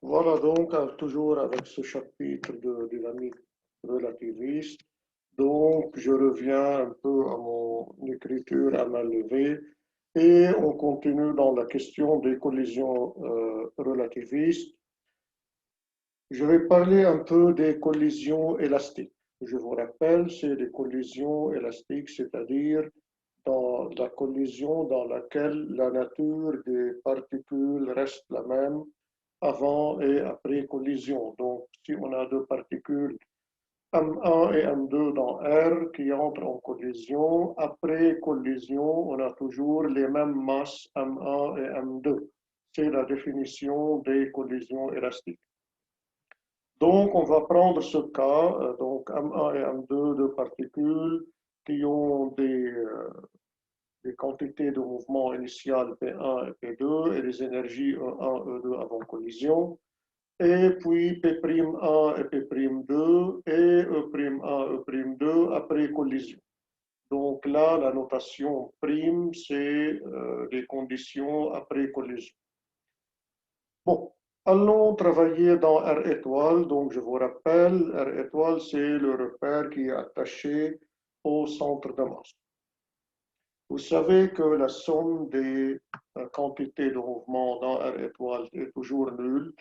Voilà donc toujours avec ce chapitre de dynamique relativiste. Donc je reviens un peu à mon écriture à main levée et on continue dans la question des collisions relativistes. Je vais parler un peu des collisions élastiques. Je vous rappelle, c'est des collisions élastiques, c'est-à-dire dans la collision dans laquelle la nature des particules reste la même avant et après collision. Donc, si on a deux particules M1 et M2 dans R qui entrent en collision, après collision, on a toujours les mêmes masses M1 et M2. C'est la définition des collisions élastiques. Donc, on va prendre ce cas, donc M1 et M2, deux particules qui ont des quantités de mouvement initial P1 et P2 et les énergies E1, E2 avant collision. Et puis P'1 et P'2 et E'1, E'2 après collision. Donc là, la notation prime, c'est les conditions après collision. Bon, allons travailler dans R étoile. Donc je vous rappelle, R étoile, c'est le repère qui est attaché au centre de masse. Vous savez que la somme des quantités de mouvement dans R étoile est toujours nulle.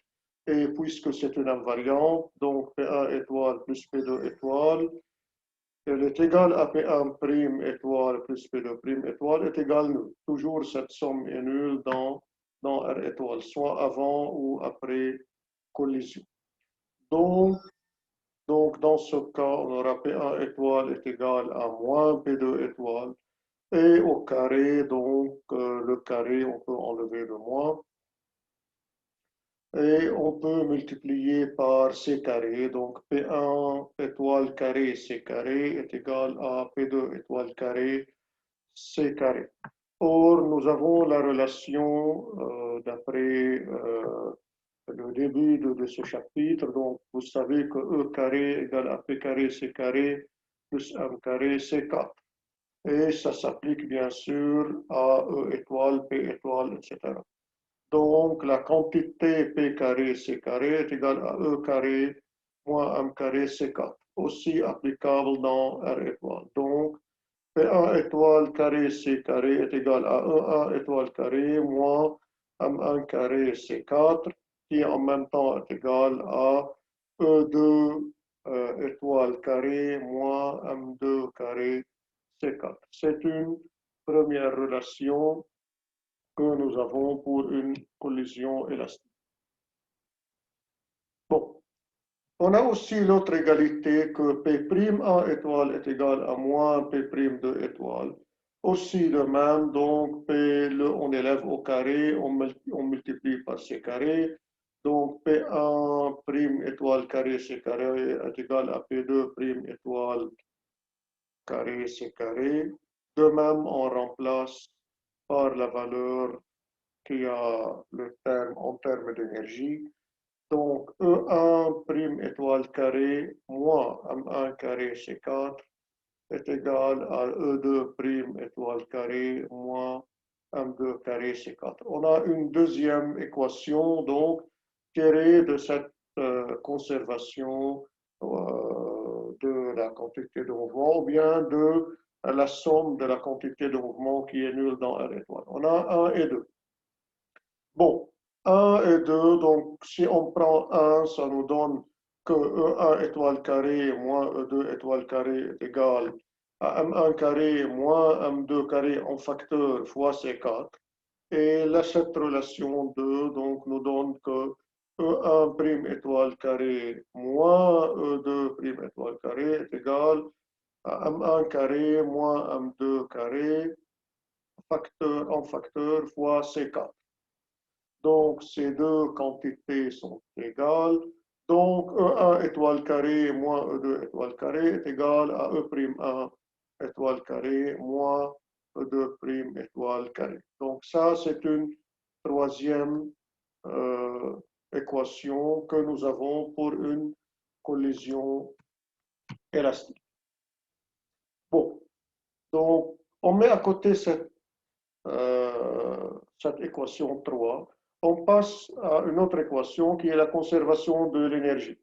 Et puisque c'est une invariante, donc P1 étoile plus P2 étoile, elle est égale à P1 prime étoile plus P2 prime étoile est égale nulle. Toujours cette somme est nulle dans R étoile, soit avant ou après collision. Donc, donc dans ce cas, on aura P1 étoile est égal à moins P2 étoile. Et au carré, donc le carré, on peut enlever le moins. Et on peut multiplier par C carré. Donc P1 étoile carré C carré est égal à P2 étoile carré C carré. Or, nous avons la relation d'après le début de ce chapitre. Donc, vous savez que E carré égale à P carré C carré plus M carré C4. Et ça s'applique bien sûr à E étoile, P étoile, etc. Donc, la quantité P carré C carré est égale à E carré moins M carré C4, aussi applicable dans R étoile. Donc, P1 étoile carré C carré est égal à E1 étoile carré moins M1 carré C4, qui en même temps est égal à E2 étoile carré moins M2 carré C4. C'est une première relation que nous avons pour une collision élastique. Bon, on a aussi l'autre égalité que P'1 étoile est égal à moins P'2 étoile. Aussi de même, donc P, on élève au carré, on multiplie par C carré. Donc P1 prime étoile carré C carré est égal à P2 prime étoile carré C carré. De même, on remplace par la valeur qui a le terme en termes d'énergie. Donc, E1 prime étoile carré moins M1 carré C4 est égal à E2 prime étoile carré moins M2 carré C4. On a une deuxième équation, donc, tirée de cette conservation de la quantité de mouvement ou bien de la somme de la quantité de mouvement qui est nulle dans R étoile. On a 1 et 2. Bon, 1 et 2, donc si on prend 1, ça nous donne que E1 étoile carré moins E2 étoile carré est égal à M1 carré moins M2 carré en facteur fois C4. Et là, cette relation 2 donc, nous donne que E1 prime étoile carré moins E2 prime étoile carré est égal à M1 carré moins M2 carré en facteur fois C4. Donc, ces deux quantités sont égales. Donc, E1 étoile carré moins E2 étoile carré est égal à E'1 étoile carré moins E2 prime étoile carré. Donc, ça, c'est une troisième euh, équation que nous avons pour une collision élastique. Bon, donc, on met à côté cette équation 3. on passe à une autre équation qui est la conservation de l'énergie.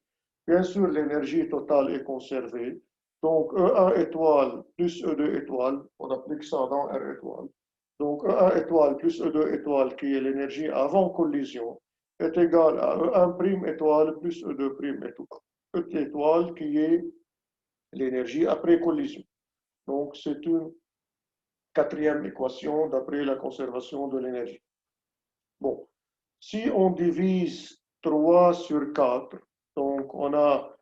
Bien sûr, l'énergie totale est conservée. Donc, E1 étoile plus E2 étoile, on applique ça dans R étoile. Donc, E1 étoile plus E2 étoile, qui est l'énergie avant collision, est égal à E1 prime étoile plus E2 prime étoile, qui est l'énergie après collision. Donc, c'est une quatrième équation d'après la conservation de l'énergie. Bon, si on divise 3 sur 4, donc on a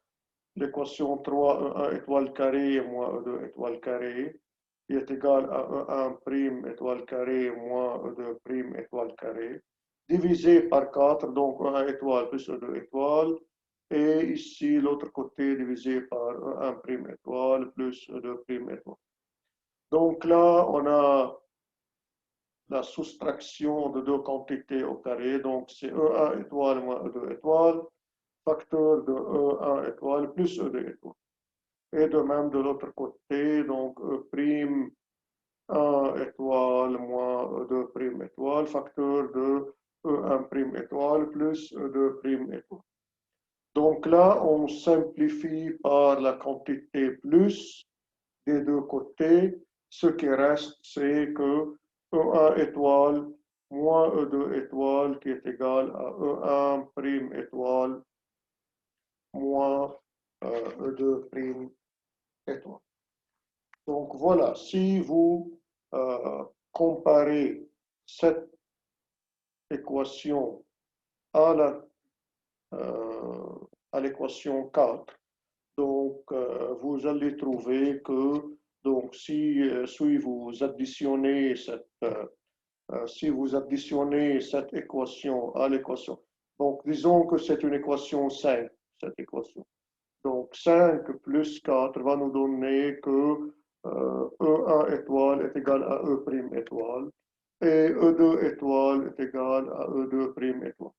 l'équation 3 E1 étoile carrée moins E2 étoile carrée, qui est égal à E1 prime étoile carrée moins E2 prime étoile carrée, divisé par 4, donc E1 étoile plus E2 étoile, et ici l'autre côté divisé par E1 prime étoile plus E2 prime étoile. Donc là, on a la soustraction de deux quantités au carré, donc c'est E1 étoile moins E2 étoile, facteur de E1 étoile plus E2 étoile. Et de même de l'autre côté, donc E prime 1 étoile moins E2 prime étoile, facteur de E1 prime étoile plus E2 prime étoile. Donc là, on simplifie par la quantité plus des deux côtés. Ce qui reste, c'est que E1 étoile moins E2 étoile qui est égal à E1 prime étoile moins E2 prime étoile. Donc voilà, si vous comparez cette équation à l'équation 4, donc vous allez trouver que donc, si vous additionnez cette équation à l'équation, donc disons que c'est une équation 5, cette équation. Donc 5 plus 4 va nous donner que E1 étoile est égal à E prime étoile et E2 étoile est égal à E2 prime étoile.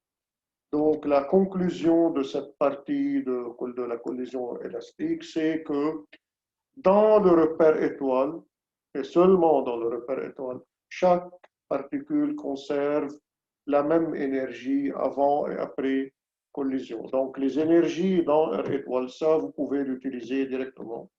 Donc la conclusion de cette partie de la collision élastique, c'est que dans le repère étoile, et seulement dans le repère étoile, chaque particule conserve la même énergie avant et après collision. Donc les énergies dans R étoile, ça vous pouvez l'utiliser directement.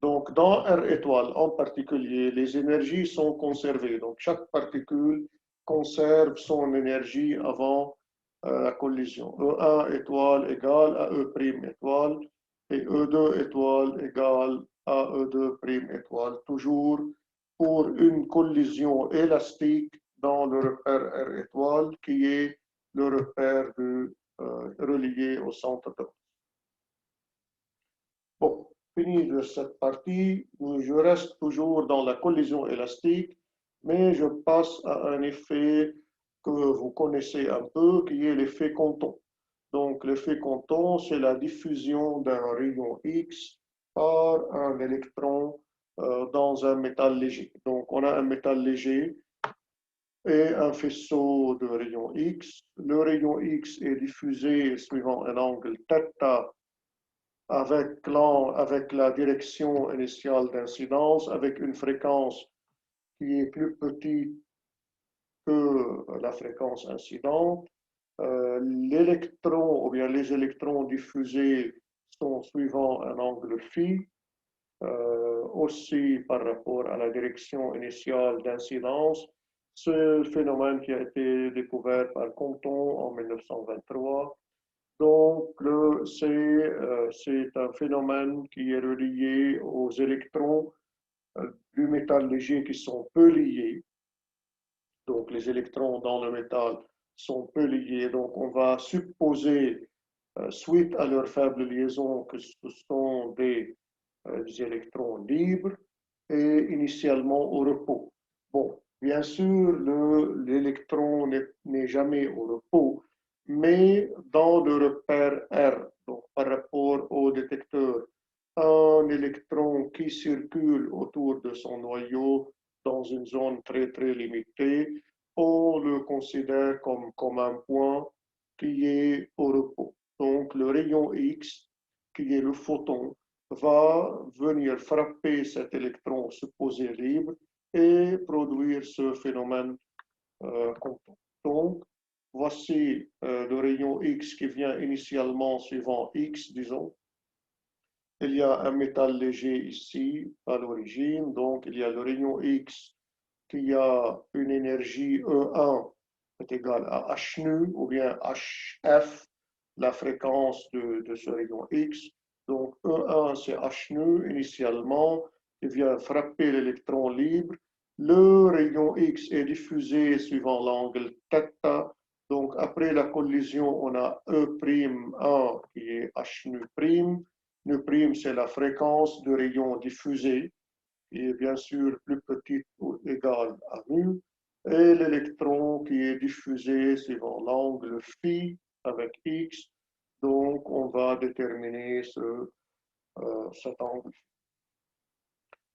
Donc dans R étoile en particulier, les énergies sont conservées. Donc chaque particule conserve son énergie avant la collision. E1 étoile égale à E prime étoile et E2 étoile égale à E2 prime étoile, toujours pour une collision élastique dans le repère R étoile qui est le repère relié au centre de. Bon, fini de cette partie, je reste toujours dans la collision élastique, mais je passe à un effet que vous connaissez un peu, qui est l'effet Compton. Donc, l'effet Compton, c'est la diffusion d'un rayon X par un électron dans un métal léger. Donc, on a un métal léger et un faisceau de rayon X. Le rayon X est diffusé suivant un angle θ avec la direction initiale d'incidence, avec une fréquence qui est plus petite que la fréquence incidente. L'électron, ou bien les électrons diffusés sont suivant un angle phi, aussi par rapport à la direction initiale d'incidence. Ce phénomène qui a été découvert par Compton en 1923. Donc, c'est un phénomène qui est relié aux électrons du métal léger qui sont peu liés. Donc, les électrons dans le métal sont peu liés. Donc, on va supposer, suite à leur faible liaison, que ce sont des électrons libres et initialement au repos. Bon, bien sûr, l'électron n'est jamais au repos, mais dans le repère R, donc par rapport au détecteur, un électron qui circule autour de son noyau dans une zone très très limitée, on le considère comme un point qui est au repos. Donc le rayon X, qui est le photon, va venir frapper cet électron supposé libre et produire ce phénomène Compton. Donc, voici le rayon X qui vient initialement suivant X, disons. Il y a un métal léger ici à l'origine, donc il y a le rayon X qui a une énergie E1 est égale à h nu ou bien hf, la fréquence de ce rayon X. Donc E1 c'est h nu initialement qui vient frapper l'électron libre. Le rayon X est diffusé suivant l'angle θ. Donc après la collision, on a E'1 qui est h nu prime. Nu prime c'est la fréquence de rayon diffusé qui est bien sûr plus petite ou égale à mu, et l'électron qui est diffusé suivant l'angle phi avec x. Donc, on va déterminer cet angle.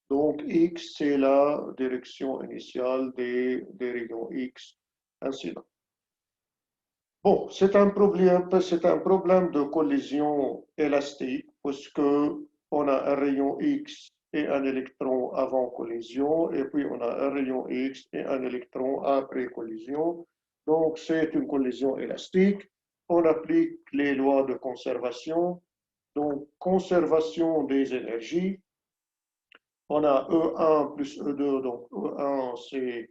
Donc, x, c'est la direction initiale des rayons x incidents. Bon, c'est un problème de collision élastique, puisque on a un rayon x et un électron avant collision, et puis on a un rayon X et un électron après collision. Donc, c'est une collision élastique. On applique les lois de conservation. Donc, conservation des énergies. On a E1 plus E2. Donc, E1, c'est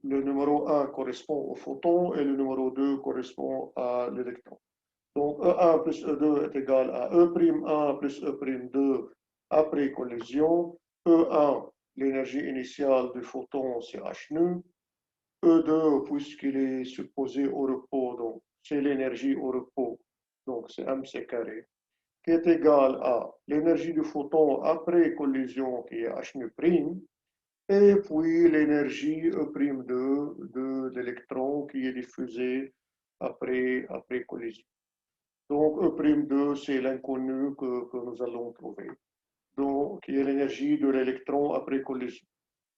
le numéro 1 correspond au photon et le numéro 2 correspond à l'électron. Donc, E1 plus E2 est égal à E'1 plus E'2 après collision. E1, l'énergie initiale du photon, c'est h nu. E2, puisqu'il est supposé au repos, donc c'est l'énergie au repos, donc c'est mc carré, qui est égal à l'énergie du photon après collision, qui est h nu prime, et puis l'énergie E'2 de l'électron qui est diffusée après collision. Donc, E'2, c'est l'inconnu que nous allons trouver, donc, qui est l'énergie de l'électron après collision.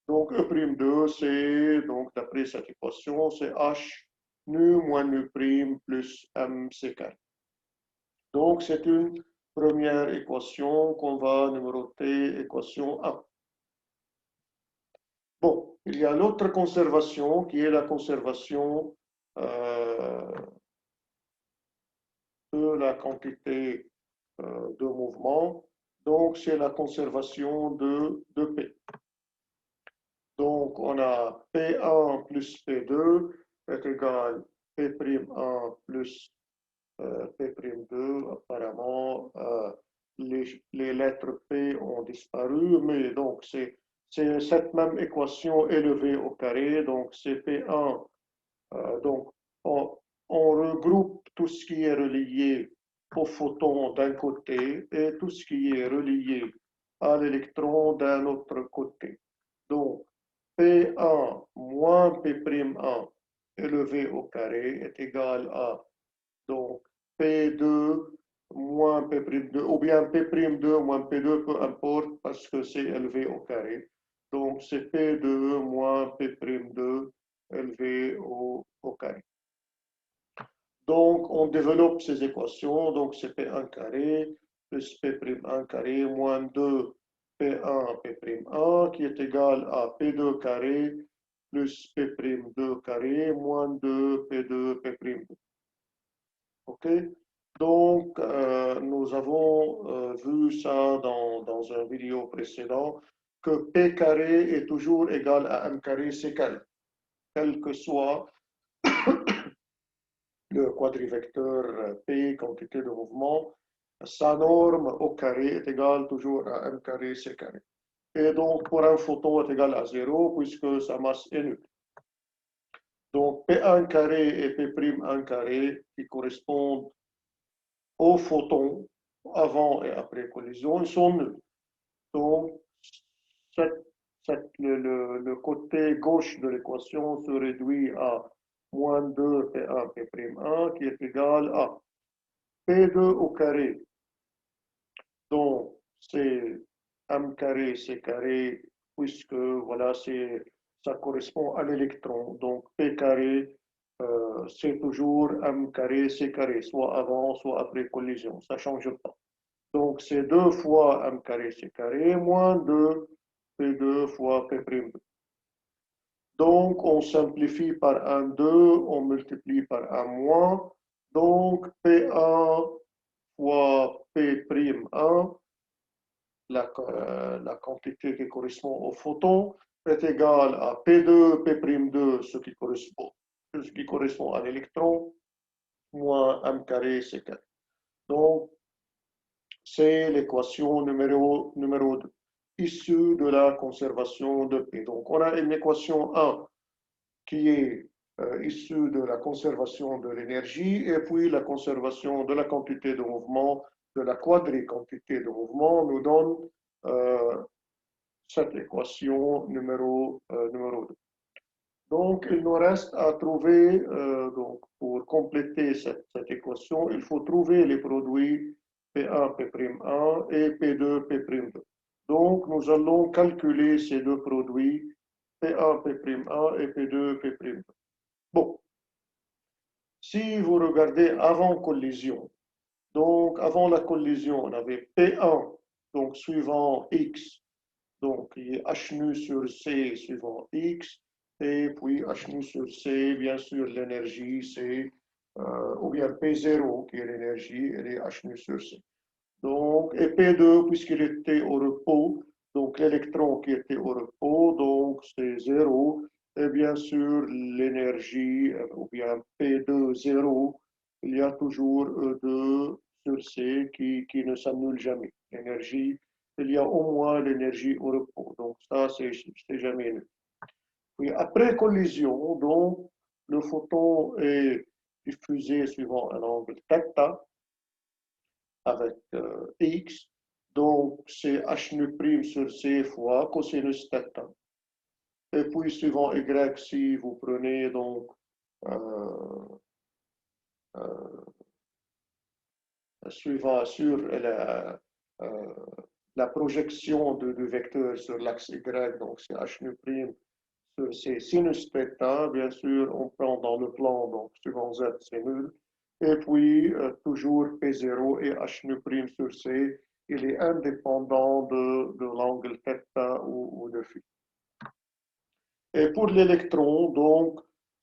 Donc, E'2, c'est, donc, d'après cette équation, c'est H nu moins nu prime plus mc carré. Donc, c'est une première équation qu'on va numéroter équation 1. Bon, il y a l'autre conservation qui est la conservation de la quantité de mouvement. Donc, c'est la conservation de P. Donc, on a P1 plus P2 est égal à P'1 plus P'2. Apparemment, les lettres P ont disparu, mais donc c'est cette même équation élevée au carré. Donc, c'est P1. Donc, on regroupe tout ce qui est relié au photon d'un côté et tout ce qui est relié à l'électron d'un autre côté. Donc, P1 moins P'1 élevé au carré est égal à donc P2 moins P'2 ou bien P'2 moins P2, peu importe parce que c'est élevé au carré. Donc, c'est P2 moins P'2 élevé au carré. Donc, on développe ces équations. Donc, c'est P1 carré plus P'1 carré moins 2 P1 P'1 qui est égal à P2 carré plus P'2 carré moins 2 P2 P'2. OK? Donc, nous avons vu ça dans une vidéo précédente, que P carré est toujours égal à M carré C carré, quel que soit le quadrivecteur P, quantité de mouvement, sa norme au carré est égale toujours à M carré C carré. Et donc, pour un photon est égal à 0, puisque sa masse est nulle. Donc, P1 carré et P'1 carré, qui correspondent aux photons avant et après collision, ils sont nuls. Donc, le côté gauche de l'équation se réduit à moins 2 P1 P'1 qui est égal à P2 au carré. Donc, c'est M carré C carré, puisque voilà, ça correspond à l'électron. Donc, P carré, c'est toujours M carré C carré, soit avant, soit après collision. Ça ne change pas. Donc, c'est 2 fois M carré C carré moins 2 P2 fois P'2. Donc, on simplifie par un 2, on multiplie par un moins. Donc, P1 fois P'1, la quantité qui correspond au photon, est égale à P2, P'2, ce qui correspond à l'électron, moins m carré C carré. Donc, c'est l'équation numéro 2, issue de la conservation de P. Donc, on a une équation 1 qui est issue de la conservation de l'énergie et puis la conservation de la quantité de mouvement, de la quadri-quantité de mouvement nous donne cette équation numéro 2. Donc, il nous reste à trouver, donc, pour compléter cette équation, il faut trouver les produits P1, P'1 et P2, P'2. Donc, nous allons calculer ces deux produits, P1, P'1 et P2, P'2. Bon, si vous regardez avant collision, donc avant la collision, on avait P1, donc suivant X, donc qui est H nu sur C suivant X, et puis H nu sur C, bien sûr, l'énergie, c'est, ou bien P0, qui est l'énergie, elle est H nu sur C. Donc, et P2, puisqu'il était au repos, donc l'électron qui était au repos, donc c'est 0. Et bien sûr, l'énergie, ou bien P2, 0, il y a toujours E2 sur C qui ne s'annule jamais. L'énergie, il y a au moins l'énergie au repos. Donc ça, c'est jamais nul. Puis après collision, donc, le photon est diffusé suivant un angle θ avec X. Donc, c'est H nu prime sur C fois cosinus θ. Et puis, suivant Y, si vous prenez donc euh, euh, suivant sur la projection du vecteur sur l'axe Y, donc c'est H nu prime sur C sinus θ, bien sûr, on prend dans le plan, donc suivant Z, c'est nul. Et puis, toujours P0 et H nu prime sur C, il est indépendant de l'angle θ ou de phi. Et pour l'électron, donc,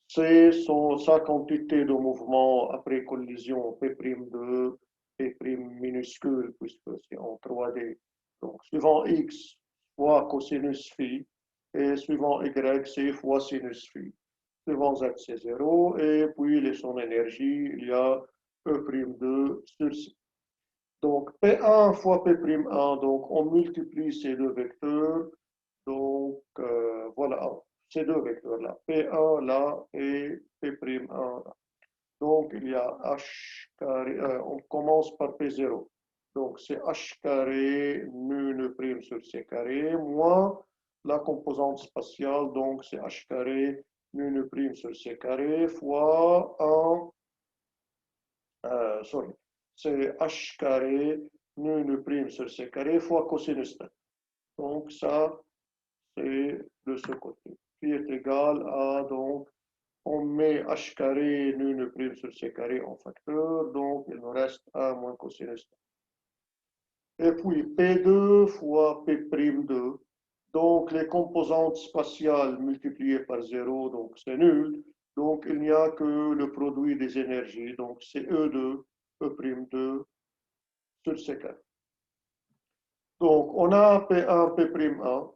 c'est sa quantité de mouvement après collision P'2, P' minuscule, puisque c'est en 3D. Donc, suivant X fois cosinus phi, et suivant Y, c'est fois sinus phi. Suivant Z, c'est 0, et puis son énergie, il y a E'2 sur C. Donc, P1 fois P'1, donc on multiplie ces deux vecteurs. Donc, voilà, ces deux vecteurs-là, P1 là et P'1 là. Donc, il y a H carré, on commence par P0. Donc, c'est H carré mu nu prime sur C carré, moins la composante spatiale, donc c'est H carré mu nu prime sur C carré fois 1, sorry, c'est H carré mu nu prime sur C carré fois cosinus θ. Donc, ça, c'est de ce côté, qui est égal à, donc, on met h carré nu nu prime sur c carré en facteur, donc il nous reste 1 moins cosinus θ. Et puis P2 fois P'2, donc les composantes spatiales multipliées par 0, donc c'est nul, donc il n'y a que le produit des énergies, donc c'est E2, E'2 sur c carré. Donc on a P1, P'1,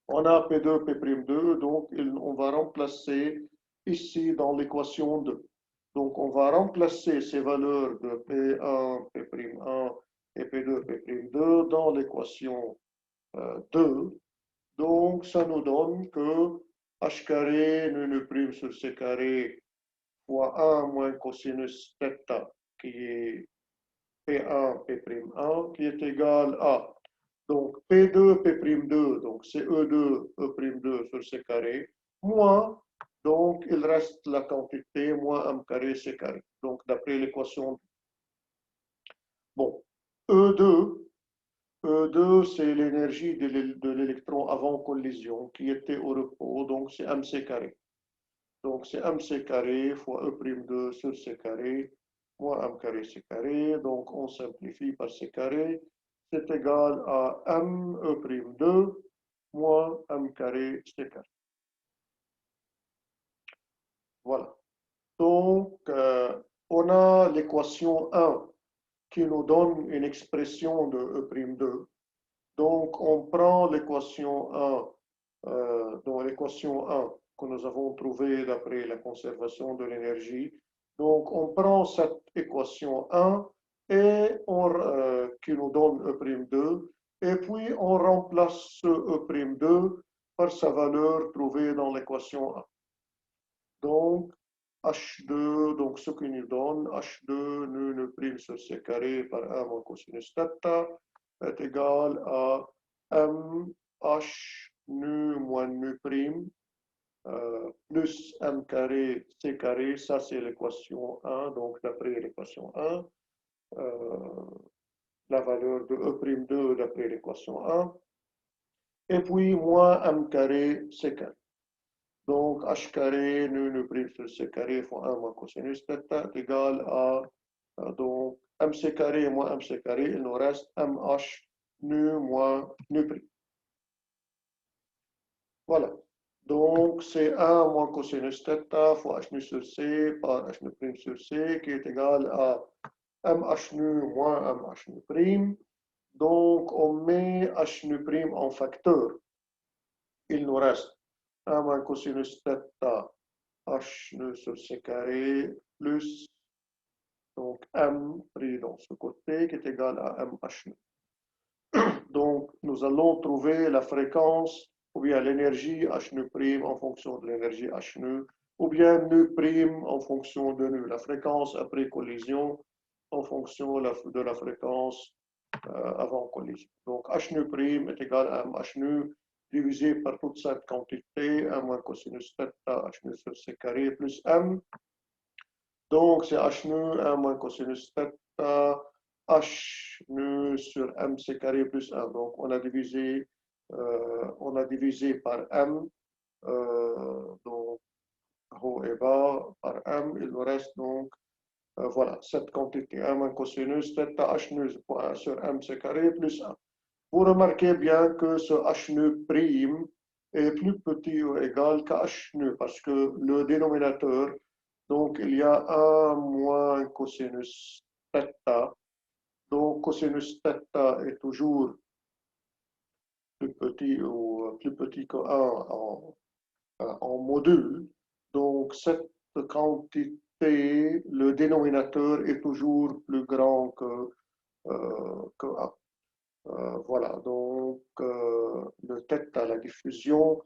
on a P2, P'2, donc on va remplacer ici dans l'équation 2. Donc on va remplacer ces valeurs de P1, P'1 et P2, P'2 dans l'équation 2. Donc ça nous donne que h carré nu nu prime sur c carré fois 1 moins cosinus θ qui est P1, P'1 qui est égal à donc P2, P'2, donc c'est E2, E'2 sur C carré, moins, donc il reste la quantité, moins M carré C carré. Donc d'après l'équation, bon, E2, E2 c'est l'énergie de l'électron avant collision qui était au repos, donc c'est MC carré. Donc c'est MC carré fois E'2 sur C carré, moins M carré C carré, donc on simplifie par C carré, c'est égal à ME'2 moins M carré C carré. Voilà. Donc, on a l'équation 1 qui nous donne une expression de E'2. Donc, on prend l'équation 1, dans l'équation 1 que nous avons trouvée d'après la conservation de l'énergie. Donc, on prend cette équation 1 et qui nous donne E'2, et puis on remplace ce E'2 par sa valeur trouvée dans l'équation 1. Donc, H2, donc ce qui nous donne H2 nu prime sur C carré par 1 moins cosinus θ est égal à MH nu moins nu prime plus M carré C carré, ça c'est l'équation 1, donc d'après l'équation 1, la valeur de E'2 d'après l'équation 1, et puis moins M carré C carré. Donc, h carré nu prime sur c carré fois 1 moins cosinus θ est égal à donc mc carré moins mc carré, il nous reste mh nu moins nu prime. Voilà. Donc, c'est 1 moins cosinus θ fois h nu sur c par h nu prime sur c qui est égal à mh nu moins mh nu prime. Donc, on met h nu prime en facteur. Il nous reste 1 moins cosinus θ h nu sur c carré plus donc m pris dans ce côté qui est égal à mh nu. Donc nous allons trouver la fréquence ou bien l'énergie h nu prime en fonction de l'énergie h nu ou bien nu prime en fonction de nu, la fréquence après collision en fonction de la fréquence avant collision. Donc h nu prime est égal à mh nu divisé par toute cette quantité, 1 moins cosinus θ h nu sur c carré plus m. Donc c'est h nu 1 moins cosinus θ h nu sur mc carré plus 1. Donc on a divisé par m, donc haut et bas par m. Il nous reste donc voilà cette quantité 1 moins cosinus θ h nu sur mc carré plus 1. Vous remarquez bien que ce h nu prime est plus petit ou égal qu'à h nu parce que le dénominateur, donc il y a 1 moins cosinus θ. Donc cosinus θ est toujours plus petit ou plus petit que 1 en module. Donc cette quantité, le dénominateur est toujours plus grand que 1. Voilà, donc le θ, la diffusion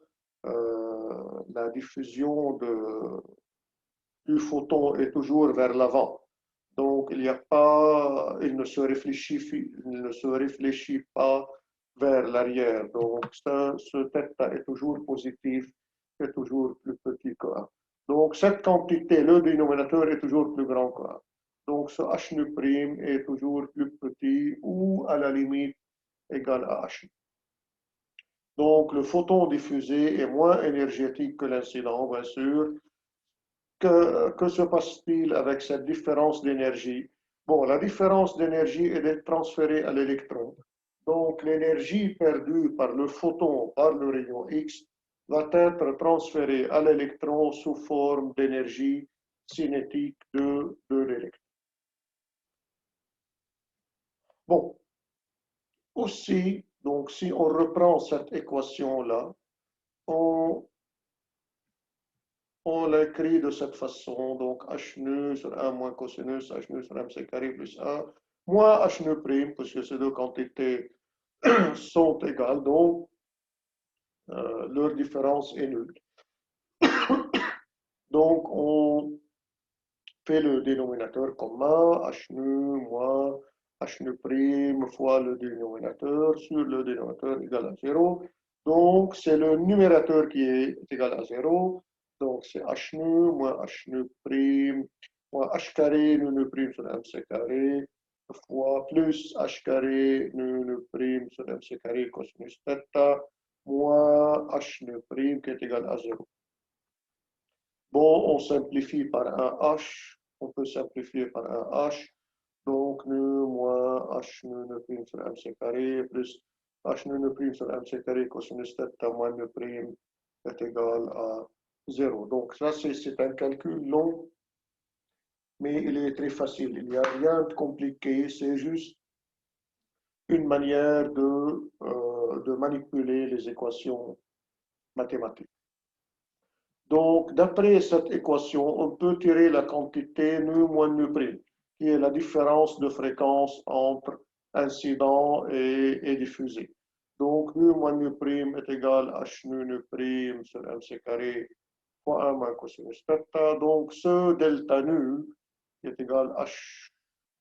du photon est toujours vers l'avant. Donc il ne se réfléchit pas vers l'arrière. Donc ce θ est toujours positif, est toujours plus petit que 1. Donc cette quantité, le dénominateur est toujours plus grand que 1. Donc ce h nu prime est toujours plus petit ou à la limite égal à h. Donc le photon diffusé est moins énergétique que l'incident, bien sûr. Que se passe-t-il avec cette différence d'énergie? Bon, la différence d'énergie est transférée à l'électron. Donc l'énergie perdue par le photon par le rayon X va être transférée à l'électron sous forme d'énergie cinétique de l'électron. Bon, aussi, donc si on reprend cette équation-là, on l'écrit de cette façon, donc h nu sur 1 moins cosinus h nu sur mc carré plus 1, moins h nu prime, puisque ces deux quantités sont égales, donc leur différence est nulle. Donc on fait le dénominateur commun, h nu moins h nu prime fois le dénominateur sur le dénominateur égal à 0. Donc c'est le numérateur qui est égal à 0. Donc c'est h nu moins h nu prime moins h carré nu prime sur mc carré fois plus h carré nu prime sur mc carré cosinus θ moins h nu prime qui est égal à 0. Bon, on simplifie par un h, on peut simplifier par un h, donc nu moins h nu prime sur mc carré plus h nu prime sur mc carré cosinus θ moins nu prime est égal à 0. Donc ça, c'est un calcul long, mais il est très facile. Il n'y a rien de compliqué, c'est juste une manière de manipuler les équations mathématiques. Donc, d'après cette équation, on peut tirer la quantité nu moins nu prime, qui est la différence de fréquence entre incident et diffusé. Donc, nu moins nu prime est égal à h nu nu prime sur mc carré fois 1 moins cosinus theta. Donc, ce delta nu qui est égal à h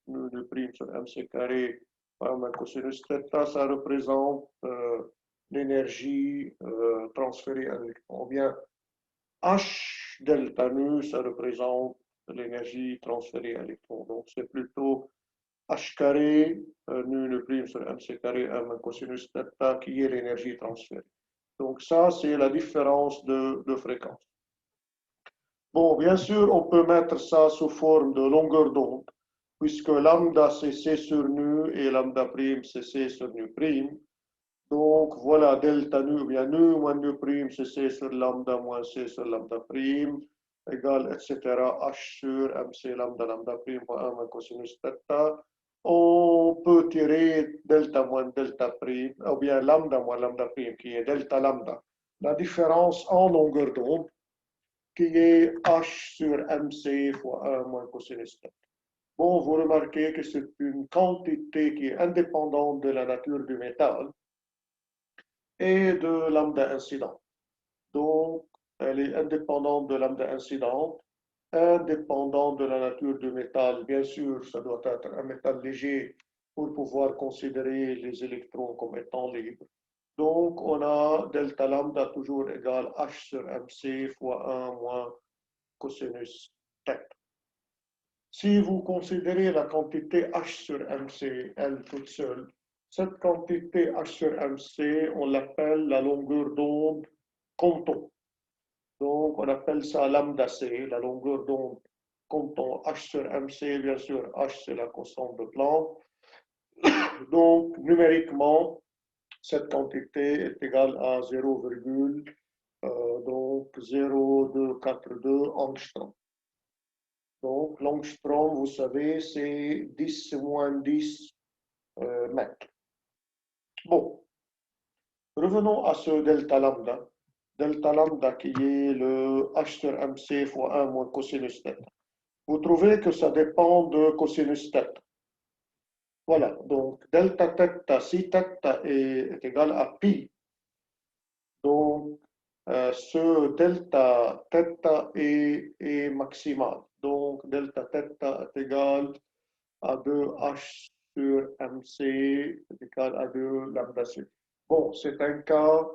nu nu prime sur mc carré fois 1 moins cosinus theta, ça représente l'énergie transférée à l'électron. Ou bien, H delta nu, ça représente l'énergie transférée à l'électron. Donc, c'est plutôt H carré nu nu prime sur mc carré 1 cosinus theta qui est l'énergie transférée. Donc, ça, c'est la différence de fréquence. Bon, bien sûr, on peut mettre ça sous forme de longueur d'onde, puisque lambda c'est C sur nu et lambda prime c'est C sur nu prime. Donc voilà, delta nu, ou bien nu moins nu prime, c'est C sur lambda moins C sur lambda prime, égale, etc. H sur MC lambda lambda prime moins 1 moins cosinus theta. On peut tirer delta moins delta prime, ou bien lambda moins lambda prime, qui est delta lambda. La différence en longueur d'onde, qui est H sur MC fois 1 moins cosinus theta. Bon, vous remarquez que c'est une quantité qui est indépendante de la nature du métal et de lambda incident. Donc, elle est indépendante de lambda incidente, indépendante de la nature du métal. Bien sûr, ça doit être un métal léger pour pouvoir considérer les électrons comme étant libres. Donc, on a delta lambda toujours égal H sur MC fois 1 moins cosinus θ. Si vous considérez la quantité H sur MC, elle toute seule, cette quantité H sur MC, on l'appelle la longueur d'onde Compton. Donc, on appelle ça lambda C, la longueur d'onde Compton H sur MC. Bien sûr, H, c'est la constante de Planck. Donc, numériquement, cette quantité est égale à 0,0242 angstrom. Donc, l'angstrom, vous savez, c'est 10 moins 10 mètres. Bon, revenons à ce delta lambda. Delta lambda qui est le H sur MC fois 1 moins cosinus θ. Vous trouvez que ça dépend de cosinus θ. Voilà, donc delta θ, si θ est égal à pi, donc ce delta θ est maximal. Donc delta θ est égal à 2H sur MC est égal à 2 lambda C. Bon, c'est un cas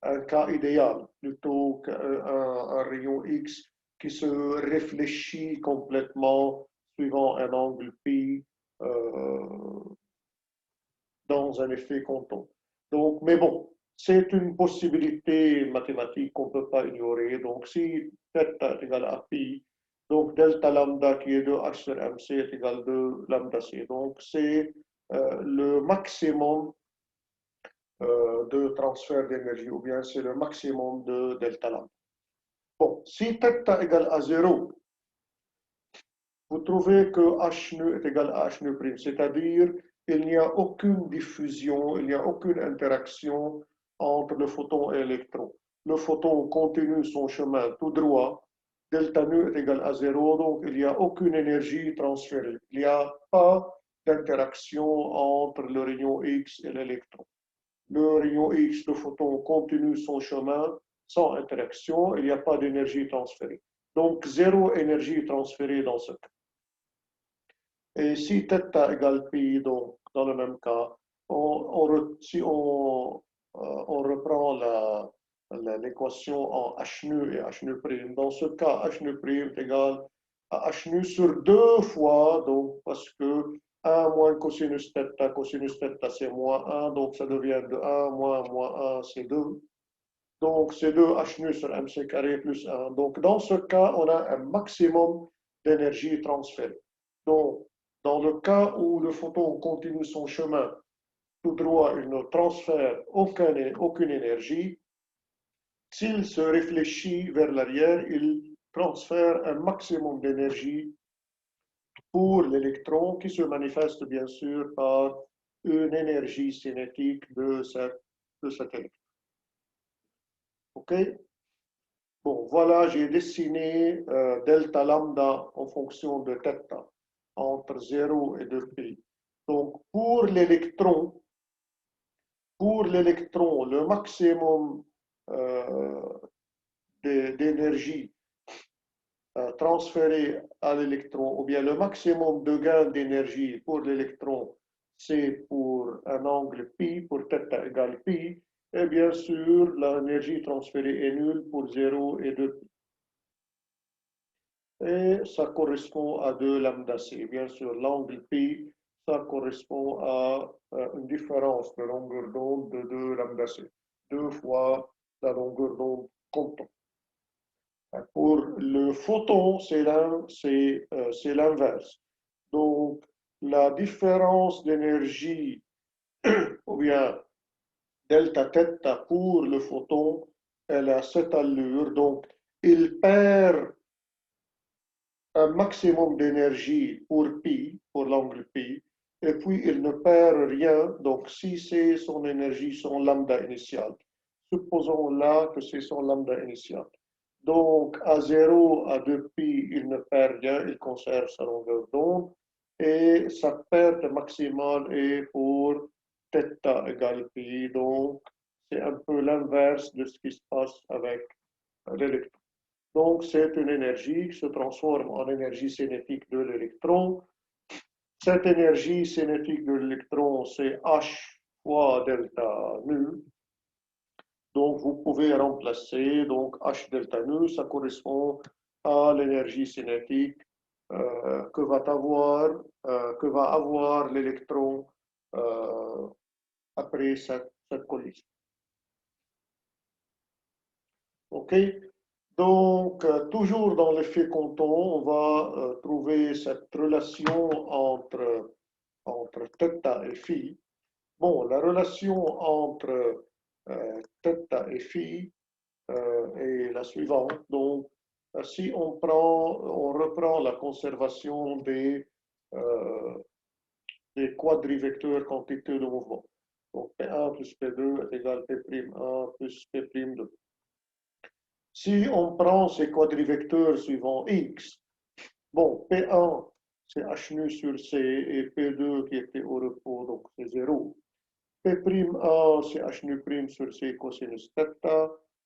un cas idéal, plutôt qu'un rayon X qui se réfléchit complètement suivant un angle pi dans un effet Compton. Donc, mais bon, c'est une possibilité mathématique qu'on ne peut pas ignorer. Donc, si θ est égal à pi, donc delta lambda qui est de H sur MC est égal de lambda C. Donc, c'est le maximum de transfert d'énergie, ou bien c'est le maximum de delta lambda. Bon, si θ égale à 0, vous trouvez que H nu est égal à H nu prime, c'est-à-dire il n'y a aucune diffusion, il n'y a aucune interaction entre le photon et l'électron. Le photon continue son chemin tout droit, delta nu est égal à 0, donc il n'y a aucune énergie transférée. Il n'y a pas d'interaction entre le rayon X et l'électron. Le rayon X, le photon, continue son chemin sans interaction, il n'y a pas d'énergie transférée. Donc, zéro énergie transférée dans ce cas. Et si θ égale pi, donc, dans le même cas, si on reprend l'équation en h nu et h nu prime, dans ce cas, h nu prime est égal à h nu sur 2 fois, donc, parce que 1 moins cosinus θ c'est moins 1, donc ça devient de 1 moins 1, c'est 2. Donc c'est 2 h nu sur mc carré plus 1. Donc dans ce cas, on a un maximum d'énergie transférée. Donc dans le cas où le photon continue son chemin tout droit, il ne transfère aucune énergie. S'il se réfléchit vers l'arrière, il transfère un maximum d'énergie pour l'électron qui se manifeste bien sûr par une énergie cinétique de cet électron. OK? Bon, voilà, j'ai dessiné delta lambda en fonction de θ entre 0 et 2π. Donc, pour l'électron, le maximum d'énergie transférée à l'électron, ou bien le maximum de gain d'énergie pour l'électron, c'est pour un angle pi, pour θ égale pi, et bien sûr, l'énergie transférée est nulle pour 0 et 2π. Et ça correspond à 2 lambda c. Bien sûr, l'angle pi, ça correspond à une différence de longueur d'onde de 2 lambda c. 2 fois la longueur d'onde constante. Pour le photon, c'est l'inverse. Donc, la différence d'énergie, ou bien delta θ pour le photon, elle a cette allure. Donc, il perd un maximum d'énergie pour pi, pour l'angle pi, et puis il ne perd rien. Donc, si c'est son énergie, son lambda initial, supposons là que c'est son lambda initial. Donc, à 0, à 2π, il ne perd rien, il conserve sa longueur d'onde, et sa perte maximale est pour θ égale pi. Donc, c'est un peu l'inverse de ce qui se passe avec l'électron. Donc, c'est une énergie qui se transforme en énergie cinétique de l'électron. Cette énergie cinétique de l'électron, c'est H fois delta nu. Donc, vous pouvez remplacer, donc H delta nu, ça correspond à l'énergie cinétique que va avoir l'électron après cette collision. OK? Donc, toujours dans l'effet Compton, on va trouver cette relation entre θ et phi. Bon, la relation entre θ et phi est la suivante. Donc, si on reprend la conservation des quadrivecteurs quantité de mouvement. Donc, P1 plus P2 est égal à P'1 plus P'2. Si on prend ces quadrivecteurs suivant X, bon, P1, c'est H nu sur C, et P2 qui était au repos, donc c'est 0. P'1, c'est H nu prime sur C cosinus θ,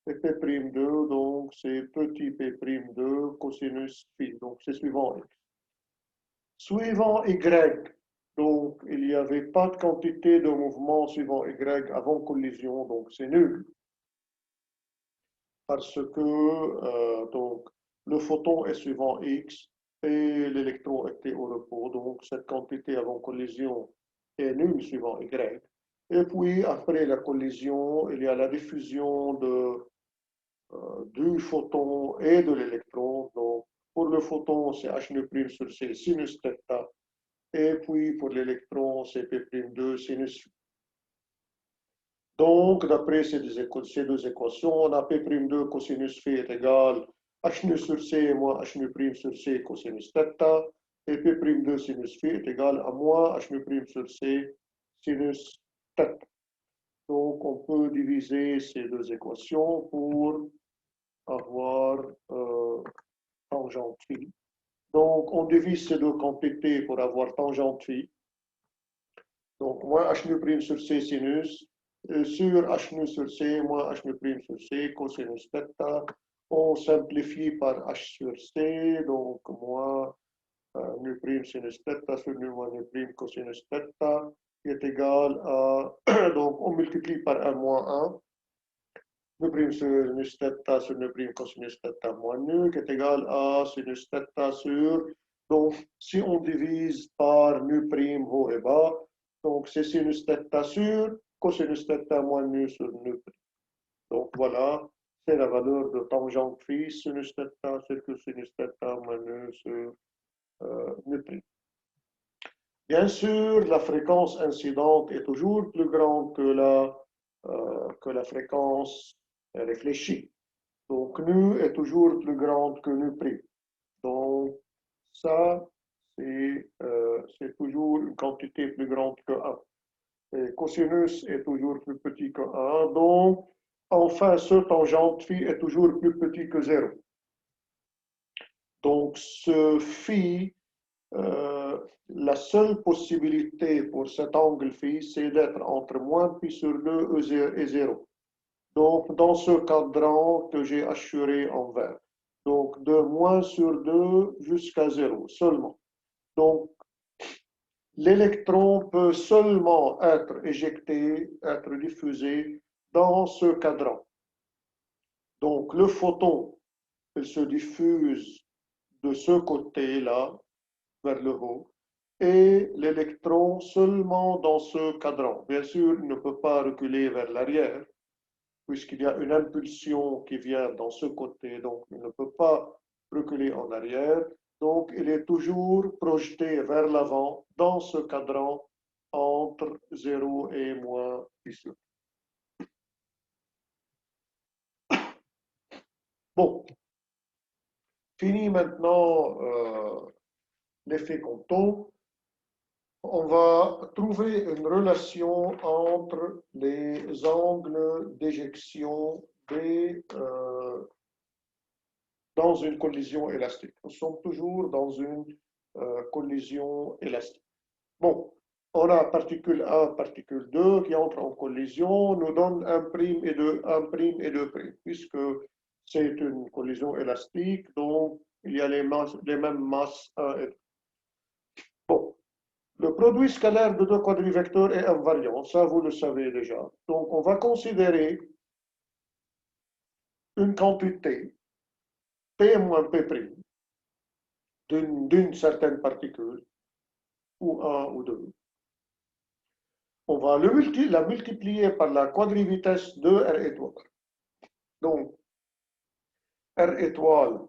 et P'2, donc c'est petit P'2 cosinus phi, donc c'est suivant X. Suivant Y, donc il n'y avait pas de quantité de mouvement suivant Y avant collision, donc c'est nul. Parce que donc, le photon est suivant X et l'électron était au repos. Donc, cette quantité avant collision est nulle suivant Y. Et puis, après la collision, il y a la diffusion du photon et de l'électron. Donc, pour le photon, c'est H nu' sur C sinus θ. Et puis, pour l'électron, c'est P'2 sinus phi. Donc, d'après ces deux équations, on a P'2 cosinus phi est égal à H nu sur C moins H nu' sur C cosinus θ, et P'2 sinus phi est égal à moins H nu' sur C sinus θ. Donc, on peut diviser ces deux équations pour avoir tangente phi. Donc, on divise ces deux quantités pour avoir tangente phi. Donc, moins H nu' sur C sinus sur H nu sur C moins H nu' sur C cosinus θ. On simplifie par H sur C, donc moins nu' sinus θ sur nu moins nu' cosinus θ, qui est égal à, donc on multiplie par 1 moins 1, nu' sinus θ sur nu' cosinus θ moins nu, qui est égal à sinus θ sur, donc si on divise par nu' haut et bas, donc c'est sinus θ sur cosinus θ moins nu sur nu'. Donc voilà, c'est la valeur de tangente phi, sinus θ sur cosinus θ moins nu sur nu'. Bien sûr, la fréquence incidente est toujours plus grande que la fréquence réfléchie. Donc, nu est toujours plus grande que nu prime. Donc, ça, c'est toujours une quantité plus grande que 1. Et cosinus est toujours plus petit que 1. Donc, enfin, ce tangente phi est toujours plus petit que 0. Donc, ce phi, la seule possibilité pour cet angle phi, c'est d'être entre moins pi sur 2 et 0. Donc, dans ce cadran que j'ai assuré en vert. Donc, de moins sur 2 jusqu'à 0 seulement. Donc, l'électron peut seulement être éjecté, être diffusé dans ce cadran. Donc, le photon, il se diffuse de ce côté-là, vers le haut, et l'électron seulement dans ce cadran. Bien sûr, il ne peut pas reculer vers l'arrière, puisqu'il y a une impulsion qui vient dans ce côté, donc il ne peut pas reculer en arrière. Donc, il est toujours projeté vers l'avant dans ce cadran entre 0 et moins pi. Bon, fini maintenant l'effet Compton. On va trouver une relation entre les angles d'éjection dans une collision élastique. Nous sommes toujours dans une collision élastique. Bon, on a particule 1, particule 2 qui entrent en collision, nous donnent 1' et 2, 1' et 2', puisque c'est une collision élastique, donc il y a les mêmes masses 1 et 2. Bon, le produit scalaire de deux quadrivecteurs est invariant, ça vous le savez déjà. Donc on va considérer une quantité P moins P' d'une certaine particule, ou 1 ou 2. On va la multiplier par la quadrivitesse de R étoile. Donc, R étoile,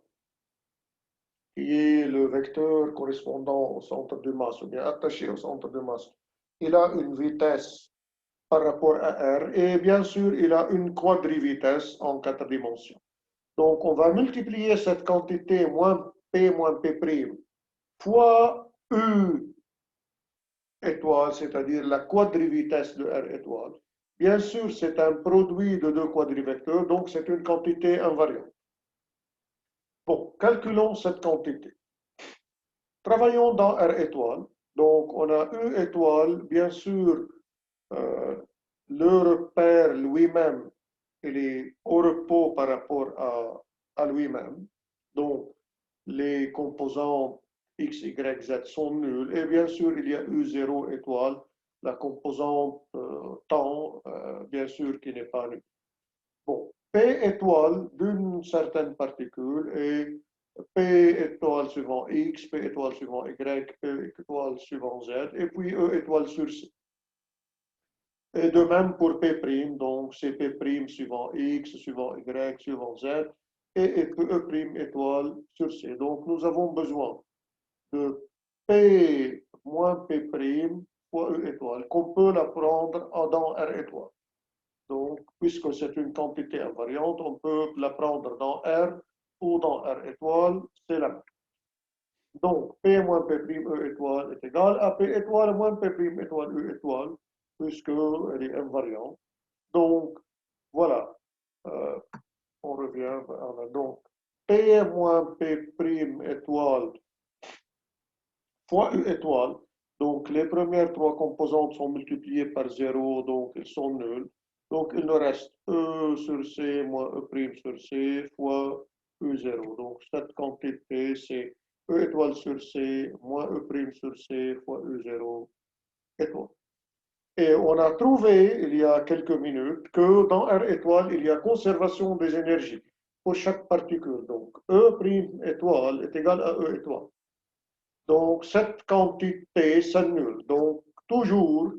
qui est le vecteur correspondant au centre de masse, ou bien attaché au centre de masse, il a une vitesse par rapport à R, et bien sûr, il a une quadrivitesse en 4 dimensions. Donc, on va multiplier cette quantité moins P fois U étoile, c'est-à-dire la quadrivitesse de R étoile. Bien sûr, c'est un produit de deux quadrivecteurs, donc c'est une quantité invariante. Bon, calculons cette quantité. Travaillons dans R étoile. Donc, on a U étoile, bien sûr, euh, le repère lui-même, il est au repos par rapport à lui-même. Donc, les composants X, Y, Z sont nuls. Et bien sûr, il y a U0 étoile, la composante temps, bien sûr, qui n'est pas nulle. Bon, P étoile d'une certaine particule et P étoile suivant X, P étoile suivant Y, P étoile suivant Z, et puis E étoile sur C. Et de même pour P', donc c'est P' suivant X, suivant Y, suivant Z, et E' étoile sur C. Donc nous avons besoin de P moins P' fois E étoile, qu'on peut la prendre dans R étoile. Donc, puisque c'est une quantité invariante, on peut la prendre dans R ou dans R étoile, c'est la même. Donc, P moins P' E étoile est égal à P étoile moins P' étoile E étoile, puisqu'elle est invariante. Donc, voilà, euh, on revient, on a donc P moins P' étoile fois U étoile. Donc, les premières trois composantes sont multipliées par 0, donc elles sont nulles. Donc, il nous reste E sur C moins E' sur C fois U0. Donc, cette quantité, c'est E étoile sur C moins E' sur C fois U0 étoile. Et on a trouvé, il y a quelques minutes, que dans R étoile, il y a conservation des énergies pour chaque particule. Donc, E' étoile est égal à E étoile. Donc, cette quantité s'annule. Donc, toujours,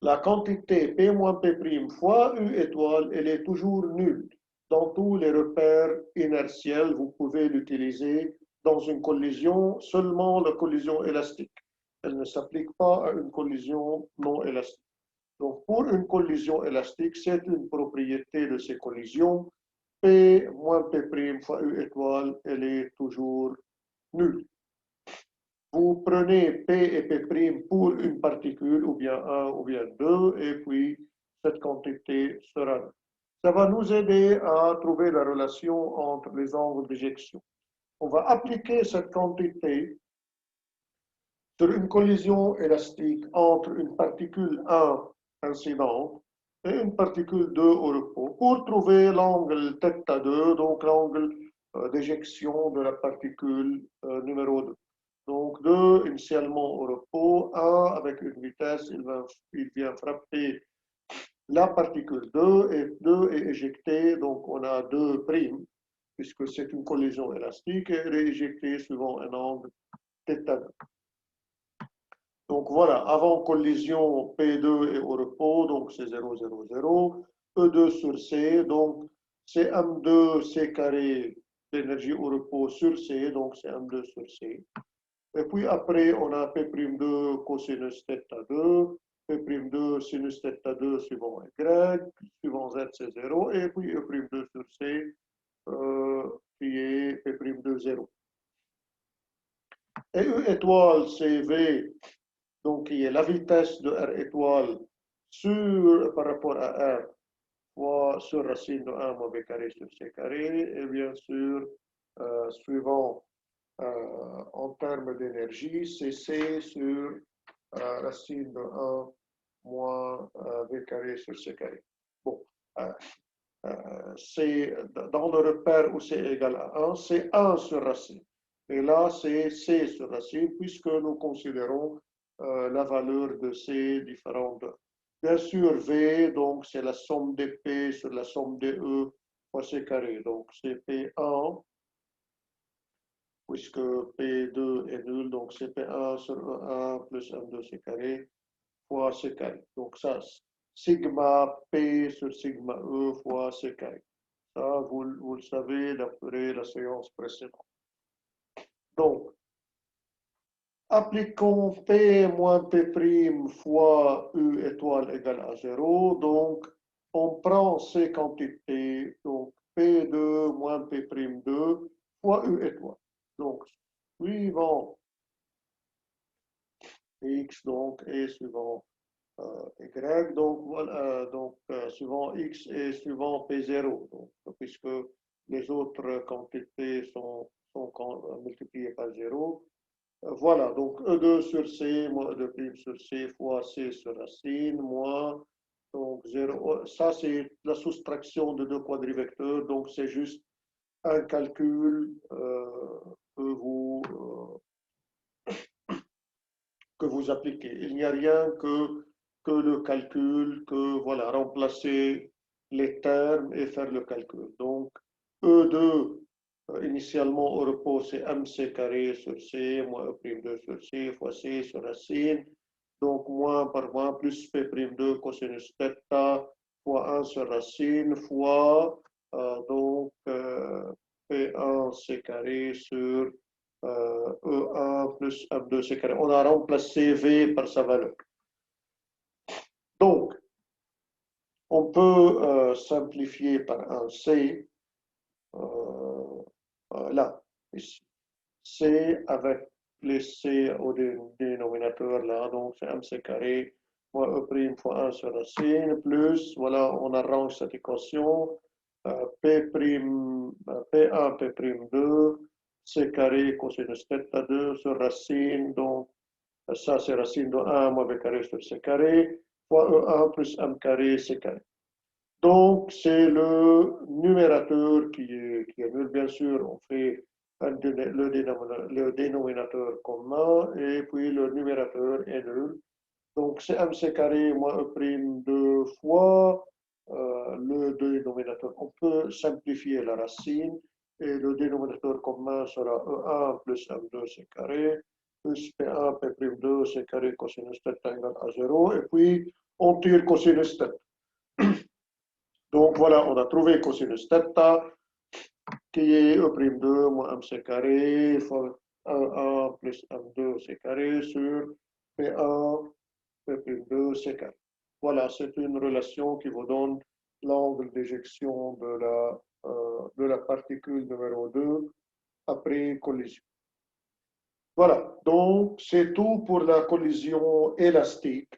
la quantité P moins P' fois U étoile, elle est toujours nulle. Dans tous les repères inertiels, vous pouvez l'utiliser dans une collision, seulement la collision élastique. elle ne s'applique pas à une collision non élastique. Donc, pour une collision élastique, c'est une propriété de ces collisions. P moins P' fois U étoile, elle est toujours nulle. Vous prenez P et P' pour une particule, ou bien 1 ou bien 2, et puis cette quantité sera nulle. Ça va nous aider à trouver la relation entre les angles d'éjection. On va appliquer cette quantité sur une collision élastique entre une particule 1 incidente et une particule 2 au repos pour trouver l'angle θ2, donc l'angle d'éjection de la particule numéro 2. Donc 2 initialement au repos, 1 avec une vitesse, il vient frapper la particule 2 et 2 est éjecté, donc on a 2 primes, puisque c'est une collision élastique, et elle est éjectée suivant un angle θ2. Donc voilà, avant collision, P2 est au repos, donc c'est 0, 0, 0. E2 sur C, donc c'est M2 C carré d'énergie au repos sur C, donc c'est M2 sur C. Et puis après, on a P'2 cosinus θ2, P'2 sinus θ2 suivant Y, suivant Z c'est 0, et puis E'2 sur C qui est P'2 0. Et E étoile c'est V, donc qui est la vitesse de R étoile par rapport à R fois sur racine de 1 moins B carré sur C carré, et bien sûr, suivant en termes d'énergie, c'est C sur racine de 1 moins V carré sur C carré. Bon, c'est dans le repère où C égale à 1, c'est 1 sur racine. Et là, c'est C sur racine, puisque nous considérons la valeur de C différente. Bien sûr, V, donc c'est la somme des P sur la somme des E fois C carré. Donc c'est P1, puisque P2 est nul, donc c'est P1 sur E1 plus M2 C carré fois C carré. Donc ça, sigma P sur sigma E fois C carré. Ça, vous le savez d'après la séance précédente. Donc, appliquons P moins P' fois U étoile égale à 0. Donc, on prend ces quantités, donc P2 moins P'2 fois U étoile. Donc, suivant X, donc, et suivant Y, donc, voilà, suivant X et suivant P0, donc, puisque les autres quantités sont multipliées par 0. Voilà, donc E2 sur C, moins E2' sur C fois C sur racine, moins, donc 0. Ça, c'est la soustraction de deux quadrivecteurs, donc c'est juste un calcul que vous appliquez. Il n'y a rien que le calcul, que voilà, remplacer les termes et faire le calcul. Donc, E2, initialement au repos, c'est MC carré sur C, moins E'2 sur C, fois C sur racine. Donc, moins par moins, plus P'2 cosinus θ, fois 1 sur racine, fois, P1 C carré sur E1 plus M2 C carré. On a remplacé V par sa valeur. Donc, on peut simplifier par un C, là, ici. C avec les C au dénominateur là, donc c'est MC carré moins E' fois 1 sur racine, plus, voilà, on arrange cette équation, P', P1, P'2, C carré cosinus θ2 sur racine, donc ça c'est racine de 1 moins B carré sur C carré, fois E1 plus M carré C carré. Donc c'est le numérateur qui est nul, bien sûr, on fait le dénominateur commun et puis le numérateur est nul. Donc c'est MC carré moins E'2 fois le dénominateur. On peut simplifier la racine et le dénominateur commun sera E1 plus M2 C carré plus P1 P'2 C carré cosinus θ égale à 0 et puis on tire cosinus θ. Donc voilà, on a trouvé cosinus θ qui est E'2 moins MC carré fois 1 plus M2 C carré sur P1, P+2, C4. Voilà, c'est une relation qui vous donne l'angle d'éjection de la particule numéro 2 après collision. Voilà, donc c'est tout pour la collision élastique.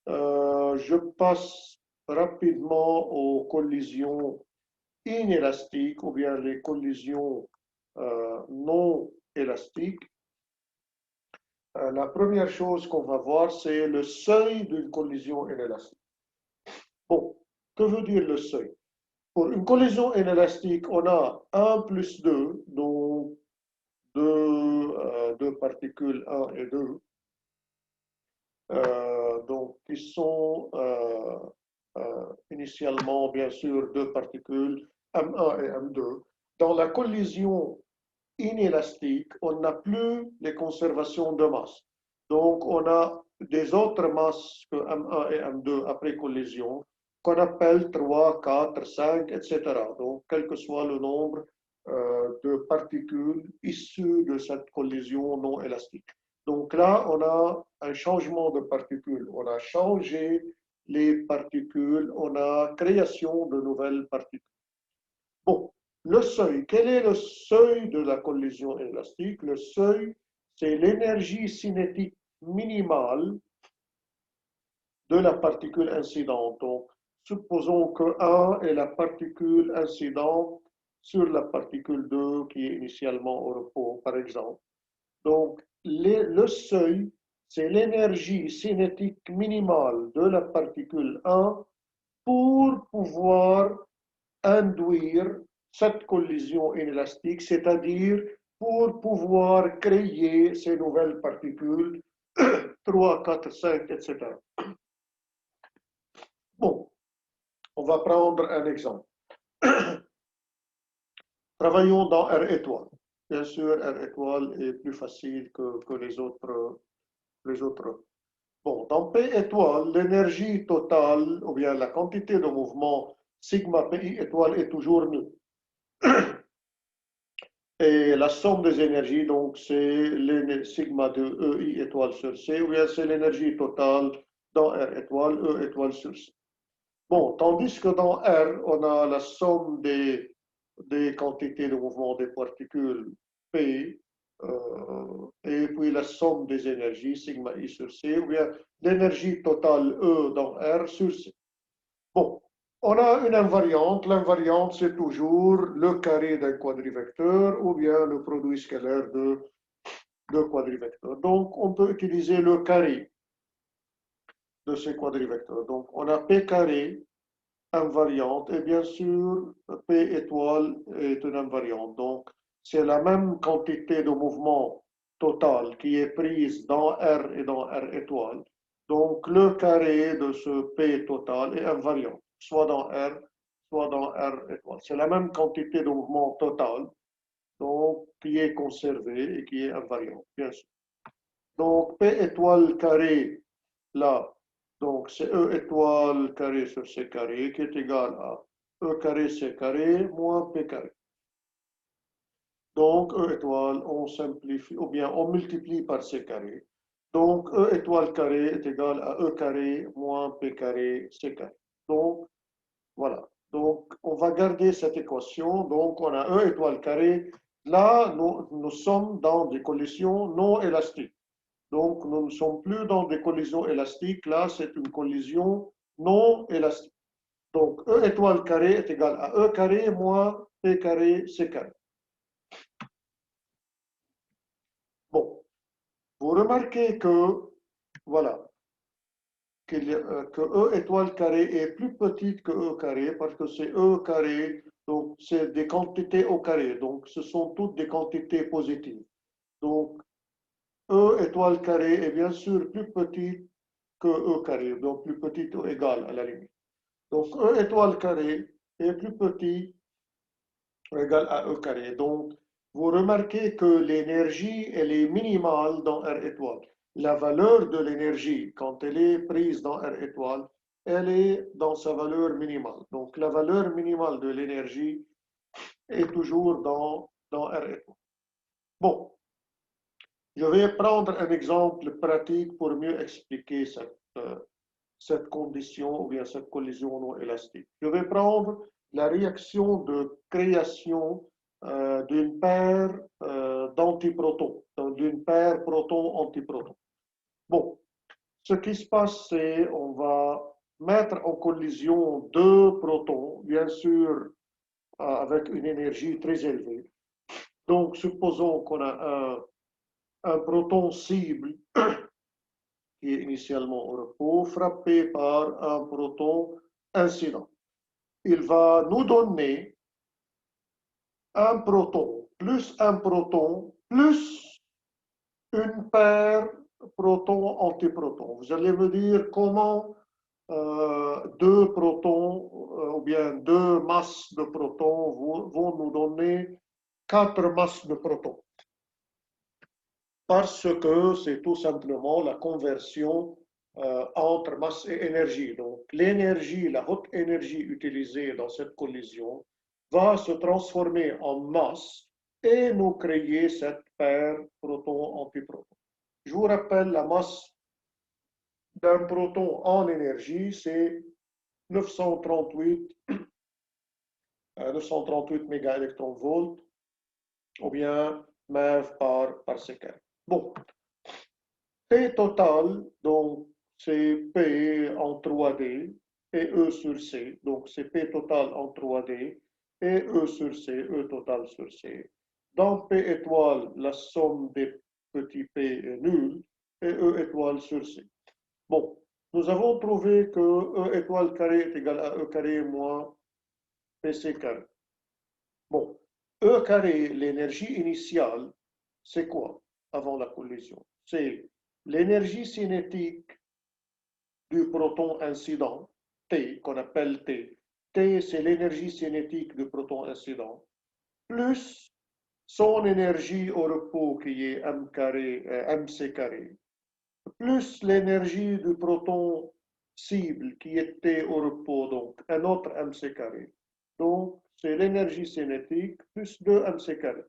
Je passe rapidement aux collisions inélastiques ou bien les collisions non élastiques. La première chose qu'on va voir, c'est le seuil d'une collision inélastique. Bon, que veut dire le seuil? Pour une collision inélastique, on a 1 plus 2, donc deux particules 1 et 2, donc qui sont initialement, bien sûr, deux particules M1 et M2. Dans la collision inélastique, on n'a plus les conservations de masse. Donc, on a des autres masses que M1 et M2 après collision, qu'on appelle 3, 4, 5, etc. Donc, quel que soit le nombre de particules issues de cette collision non élastique. Donc là, on a un changement de particules. On a changé les particules, on a création de nouvelles particules. Bon, le seuil. Quel est le seuil de la collision élastique? Le seuil, c'est l'énergie cinétique minimale de la particule incidente. Donc, supposons que 1 est la particule incidente sur la particule 2 qui est initialement au repos, par exemple. Donc, le seuil, c'est l'énergie cinétique minimale de la particule 1 pour pouvoir induire cette collision inélastique, c'est-à-dire pour pouvoir créer ces nouvelles particules 3, 4, 5, etc. Bon, on va prendre un exemple. Travaillons dans R étoile. Bien sûr, R étoile est plus facile que les autres. Bon, dans P étoile, l'énergie totale, ou bien la quantité de mouvement sigma PI étoile est toujours nulle. Et la somme des énergies, donc, c'est sigma de EI étoile sur C, ou bien c'est l'énergie totale dans R étoile, E étoile sur C. Bon, tandis que dans R, on a la somme des quantités de mouvement des particules P, et puis la somme des énergies, sigma I sur C, ou bien l'énergie totale E dans R sur C. Bon, on a une invariante. L'invariante, c'est toujours le carré d'un quadrivecteur ou bien le produit scalaire de quadrivecteurs. Donc, on peut utiliser le carré de ces quadrivecteurs. Donc, on a P carré, invariante, et bien sûr, P étoile est une invariante. Donc, c'est la même quantité de mouvement total qui est prise dans R et dans R étoile. Donc, le carré de ce P total est invariant, soit dans R étoile. C'est la même quantité de mouvement total, donc, qui est conservée et qui est invariante, bien sûr. Donc, P étoile carré, là, donc c'est E étoile carré sur C carré qui est égal à E carré C carré moins P carré. Donc, E étoile, on simplifie, ou bien on multiplie par C carré. Donc, E étoile carré est égal à E carré moins P carré C carré. Donc, voilà. Donc, on va garder cette équation. Donc, on a E étoile carré. Là, nous sommes dans des collisions non élastiques. Donc, nous ne sommes plus dans des collisions élastiques. Là, c'est une collision non élastique. Donc, E étoile carré est égal à E carré moins P carré C carré. Bon, vous remarquez que, voilà, que E étoile carré est plus petite que E carré parce que c'est E carré, donc c'est des quantités au carré. Donc, ce sont toutes des quantités positives. Donc, E étoile carré est bien sûr plus petite que E carré, donc plus petite ou égale à la limite. Donc, E étoile carré est plus petit ou égal à E carré. Donc, vous remarquez que l'énergie, elle est minimale dans R étoile. La valeur de l'énergie, quand elle est prise dans R étoile, elle est dans sa valeur minimale. Donc, la valeur minimale de l'énergie est toujours dans R étoile. Bon, Je vais prendre un exemple pratique pour mieux expliquer cette condition ou bien cette collision non élastique. Je vais prendre la réaction de création d'une paire d'antiprotons, d'une paire proton-antiproton. Bon, ce qui se passe, c'est on va mettre en collision deux protons, bien sûr, avec une énergie très élevée. Donc, supposons qu'on a un proton cible qui est initialement au repos, frappé par un proton incident. Il va nous donner un proton plus une paire proton-antiproton. Vous allez me dire comment deux protons ou bien deux masses de protons vont nous donner quatre masses de protons. Parce que c'est tout simplement la conversion entre masse et énergie. Donc l'énergie, la haute énergie utilisée dans cette collision va se transformer en masse et nous créer cette paire proton-antiproton. Je vous rappelle, la masse d'un proton en énergie, c'est 938 mégaélectronvolts ou bien MeV par seconde. Bon, P total, donc c'est P en 3D et E sur C. Donc c'est P total en 3D et E sur C, E total sur C. Dans P étoile, la somme des petits p est nulle et E étoile sur C. Bon, nous avons trouvé que E étoile carré est égal à E carré moins PC carré. Bon, E carré, l'énergie initiale, c'est quoi avant la collision? C'est l'énergie cinétique du proton incident, T, qu'on appelle T. T, c'est l'énergie cinétique du proton incident, plus son énergie au repos qui est M carré, MC carré, plus l'énergie du proton cible qui est T au repos, donc un autre MC carré. Donc, c'est l'énergie cinétique plus 2 MC carré.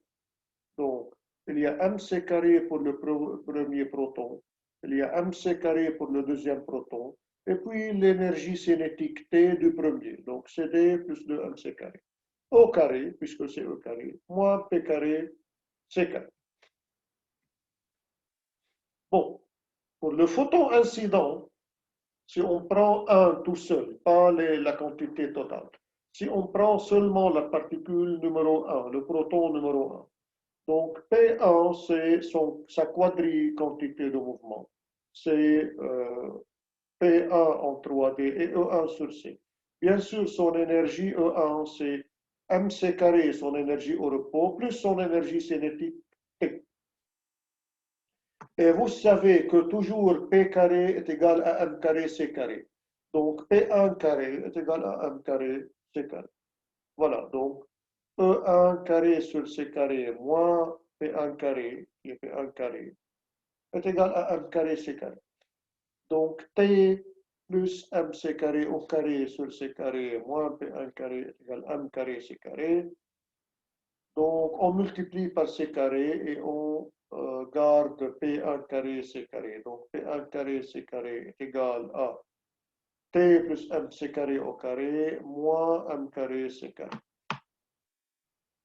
Donc, il y a MC carré pour le premier proton, il y a MC carré pour le deuxième proton, et puis l'énergie cinétique T du premier. Donc, c'est D plus 2 MC carré. Au carré, puisque c'est E carré, moins P carré, C carré. Bon, pour le photon incident, si on prend un tout seul, pas la quantité totale, si on prend seulement la particule numéro 1, le proton numéro 1, donc P1, c'est sa quadri-quantité de mouvement. C'est P1 en 3D et E1 sur C. Bien sûr, son énergie E1, c'est MC carré, son énergie au repos, plus son énergie cinétique T. Et vous savez que toujours P carré est égal à M carré C carré. Donc P1 carré est égal à M carré C carré. Voilà, donc E1 carré sur C carré moins P1 carré, qui est P1 carré, est égal à M carré C carré. Donc T plus MC carré au carré sur C carré moins P1 carré est égal à M carré C carré. Donc on multiplie par C carré et on garde P1 carré C carré. Donc P1 carré C carré est égal à T plus MC carré au carré moins M carré C carré.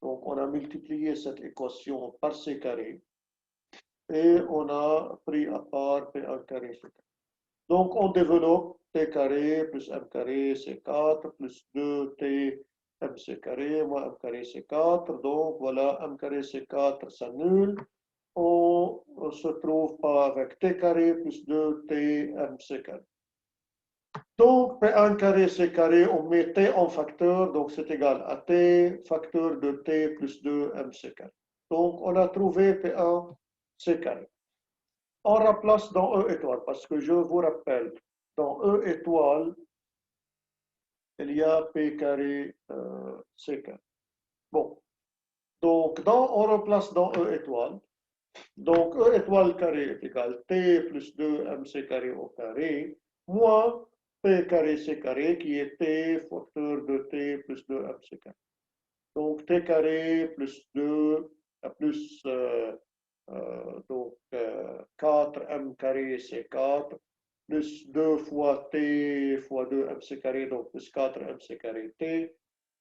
Donc on a multiplié cette équation par C carré et on a pris à part P1 carré C carré. Donc on développe T carré plus M carré C4 plus 2T MC carré moins M carré C4. Donc voilà, M carré C4 s'annule. On se trouve pas avec T carré plus 2T MC carré. Donc P1 carré C carré, on met T en facteur, donc c'est égal à T facteur de T plus 2 MC carré. Donc on a trouvé P1 C carré. On remplace dans E étoile, parce que je vous rappelle, dans E étoile, il y a P carré C carré. Bon, donc on remplace dans E étoile. Donc E étoile carré est égal T plus 2 MC carré au carré, moins P carré C carré, qui est T facteur de T plus 2 MC carré. Donc T carré plus 2 plus Donc 4m carré c'est 4, plus 2 fois t fois 2mc carré, donc plus 4mc carré t,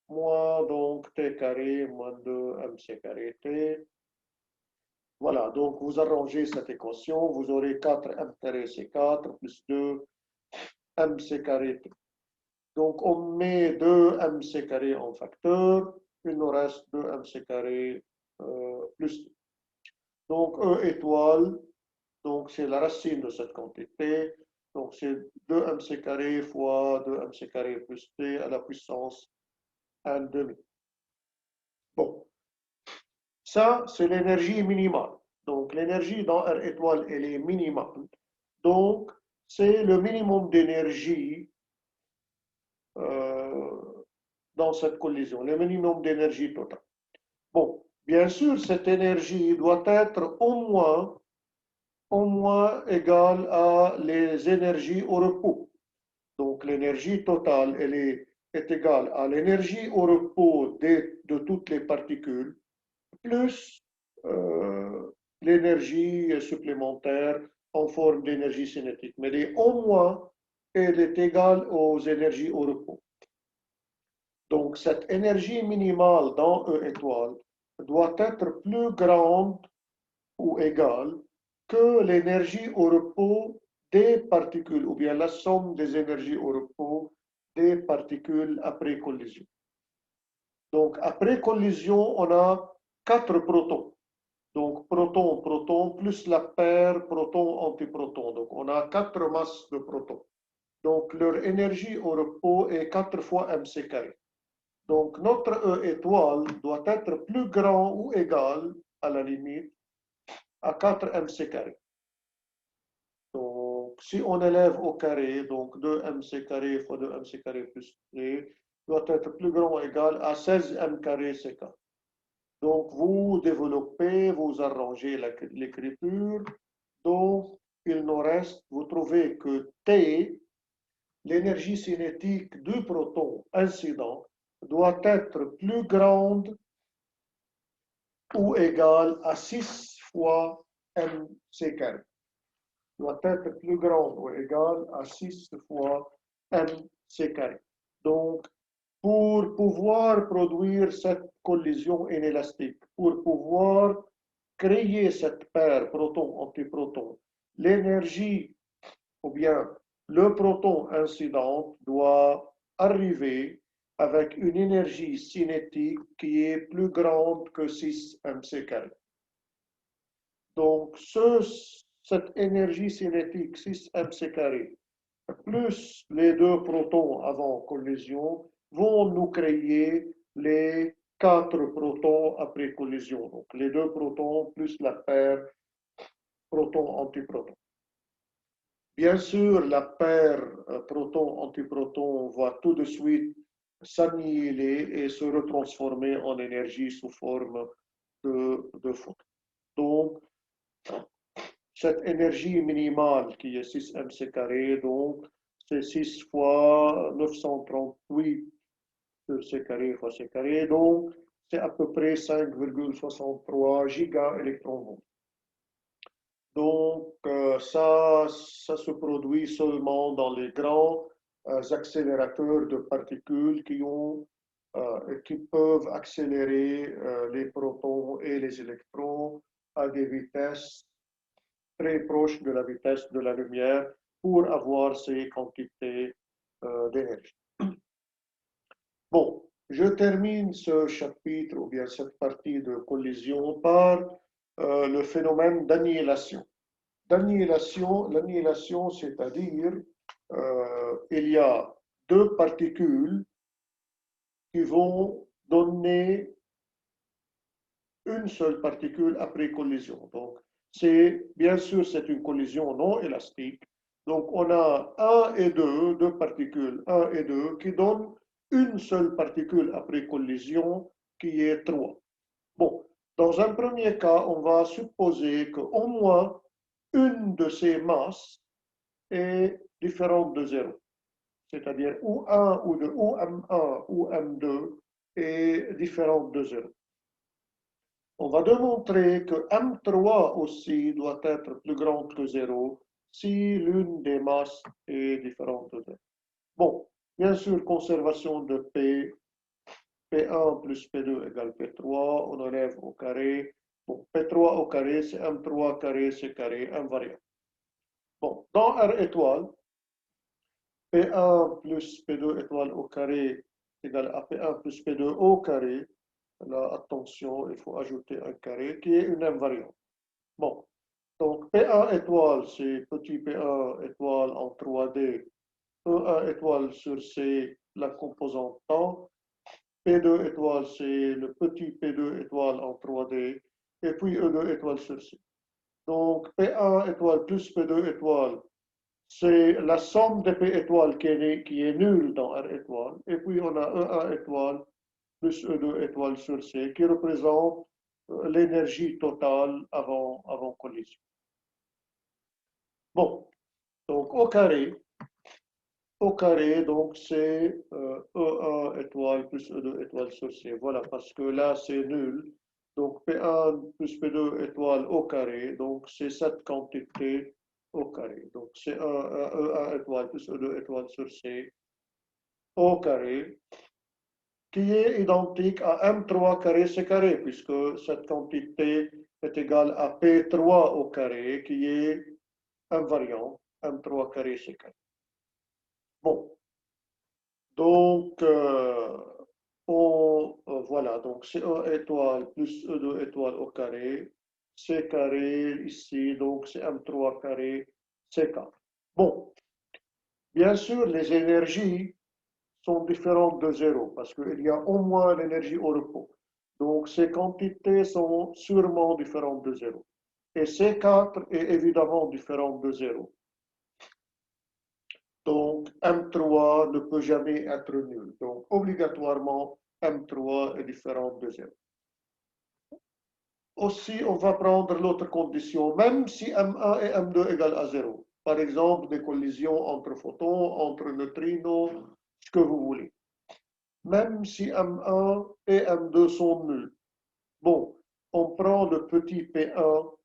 moins donc t carré moins 2mc carré t. Voilà, donc vous arrangez cette équation, vous aurez 4m carré c'est 4 plus 2mc carré t. Donc on met 2mc carré en facteur, il nous reste 2mc carré plus 2. Donc E étoile, donc c'est la racine de cette quantité. Donc c'est 2mc carré fois 2mc carré plus t à la puissance 1 demi. Bon, ça c'est l'énergie minimale. Donc l'énergie dans R étoile, elle est minimale. Donc c'est le minimum d'énergie dans cette collision, le minimum d'énergie totale. Bon, bien sûr, cette énergie doit être au moins égale à les énergies au repos. Donc l'énergie totale, elle est égale à l'énergie au repos de toutes les particules, plus l'énergie supplémentaire en forme d'énergie cinétique. Mais au moins, elle est égale aux énergies au repos. Donc cette énergie minimale dans E étoile doit être plus grande ou égale que l'énergie au repos des particules, ou bien la somme des énergies au repos des particules après collision. Donc, après collision, on a 4 protons. Donc, proton, proton, plus la paire proton-antiproton. Donc, on a 4 masses de protons. Donc, leur énergie au repos est 4 fois mc carré. Donc, notre E étoile doit être plus grand ou égal, à la limite, à 4 mc carré. Donc, si on élève au carré, donc 2mc carré fois 2mc carré plus 3 doit être plus grand ou égal à 16m carré c4. Donc, vous développez, vous arrangez l'écriture. Donc, il nous reste, vous trouvez que T, l'énergie cinétique du proton incident, doit être plus grande ou égale à 6 fois mc carré. Doit être plus grande ou égale à 6 fois mc carré. Donc, pour pouvoir produire cette collision inélastique, pour pouvoir créer cette paire proton-antiproton, l'énergie ou bien le proton incident doit arriver avec une énergie cinétique qui est plus grande que 6 mc carré. Donc, cette énergie cinétique 6 mc carré plus les 2 protons avant collision vont nous créer les 4 protons après collision. Donc, les 2 protons plus la paire proton-antiproton. Bien sûr, la paire proton-antiproton va tout de suite s'annihiler et se retransformer en énergie sous forme de photons. Donc, cette énergie minimale qui est 6 mc carré, donc c'est 6 fois 938 c carré fois c carré, donc c'est à peu près 5,63 gigaélectronvolts. Donc ça se produit seulement dans les grands accélérateurs de particules qui peuvent accélérer les protons et les électrons à des vitesses très proche de la vitesse de la lumière pour avoir ces quantités d'énergie. Bon, je termine ce chapitre ou bien cette partie de collision par le phénomène d'annihilation. L'annihilation, c'est-à-dire il y a deux particules qui vont donner une seule particule après collision. Donc, bien sûr, c'est une collision non élastique. Donc, on a 1 et 2, deux particules 1 et 2, qui donnent une seule particule après collision, qui est 3. Bon, dans un premier cas, on va supposer qu'au moins une de ces masses est différente de 0. C'est-à-dire ou 1 ou 2, ou M1 ou M2 est différente de 0. On va démontrer que M3 aussi doit être plus grande que 0 si l'une des masses est différente de 0. Bon, bien sûr, conservation de P, P1 plus P2 égale P3, on enlève au carré. Bon, P3 au carré, c'est M3 carré, C carré, invariant. Bon, dans R étoile, P1 plus P2 étoile au carré égale à P1 plus P2 au carré. Là, attention, il faut ajouter un carré qui est une invariante. Bon, donc P1 étoile, c'est petit P1 étoile en 3D, E1 étoile sur C, la composante temps, P2 étoile, c'est le petit P2 étoile en 3D, et puis E2 étoile sur C. Donc P1 étoile plus P2 étoile, c'est la somme des P étoiles qui est nulle dans R étoile, et puis on a E1 étoile plus E2 étoile sur C, qui représente l'énergie totale avant collision. Bon, donc au carré, donc c'est E1 étoile plus E2 étoile sur C. Voilà, parce que là c'est nul. Donc P1 plus P2 étoile au carré, donc c'est cette quantité au carré. Donc c'est E1 étoile plus E2 étoile sur C au carré, qui est identique à M3 carré C carré, puisque cette quantité est égale à P3 au carré, qui est invariant, M3 carré C carré. Bon, donc, voilà, donc c'est E étoile plus E2 étoile au carré, C carré ici, donc c'est M3 carré, C4. Bon, bien sûr, les énergies sont différentes de zéro parce qu'il y a au moins l'énergie au repos. Donc, ces quantités sont sûrement différentes de zéro. Et C4 est évidemment différente de zéro. Donc, M3 ne peut jamais être nul. Donc, obligatoirement, M3 est différent de 0. Aussi, on va prendre l'autre condition, même si M1 et M2 égale à 0. Par exemple, des collisions entre photons, entre neutrinos, ce que vous voulez. Même si M1 et M2 sont nuls. Bon, on prend le petit P1,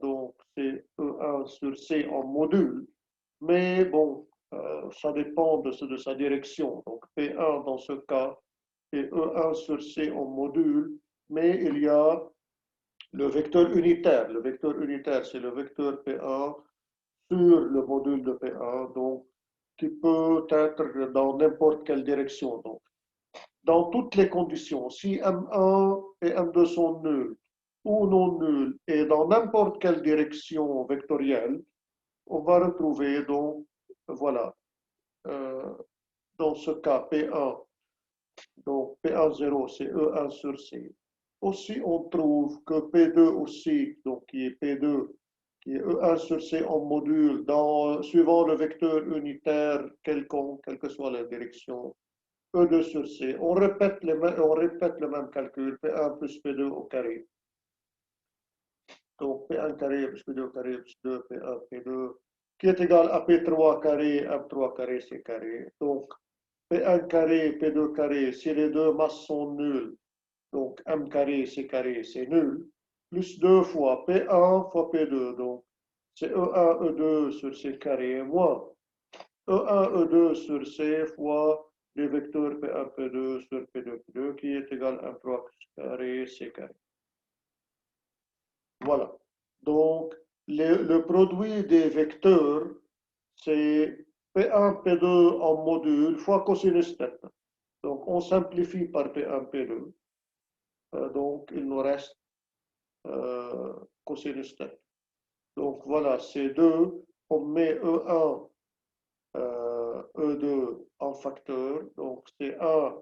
donc c'est E1 sur C en module, mais bon, ça dépend de sa direction. Donc P1 dans ce cas est E1 sur C en module, mais il y a le vecteur unitaire. Le vecteur unitaire, c'est le vecteur P1 sur le module de P1, donc qui peut être dans n'importe quelle direction. Donc, dans toutes les conditions, si M1 et M2 sont nuls ou non nuls, et dans n'importe quelle direction vectorielle, on va retrouver donc, voilà, euh, dans ce cas P1, donc P1,0 c'est E1 sur C. Aussi, on trouve que P2 aussi, donc qui est P2, qui est E1 sur C en module, suivant le vecteur unitaire quelconque, quelle que soit la direction, E2 sur C. On répète le même calcul, P1 plus P2 au carré. Donc P1 carré plus P2 carré plus 2 P1 P2, qui est égal à P3 carré, M3 carré, C carré. Donc P1 carré, P2 carré, si les deux masses sont nulles, donc M carré, C carré, c'est nul, plus 2 fois P1 fois P2, donc c'est E1, E2 sur C carré moins E1, E2 sur C fois les vecteurs P1, P2 sur P2, P2, qui est égal à M3 carré, C carré. Voilà. Donc, le produit des vecteurs, c'est P1, P2 en module fois cosinus θ. Donc, on simplifie par P1, P2. Donc, il nous reste cosinus θ. Donc, voilà, c'est 2. On met E1, E2 en facteur. Donc, c'est 1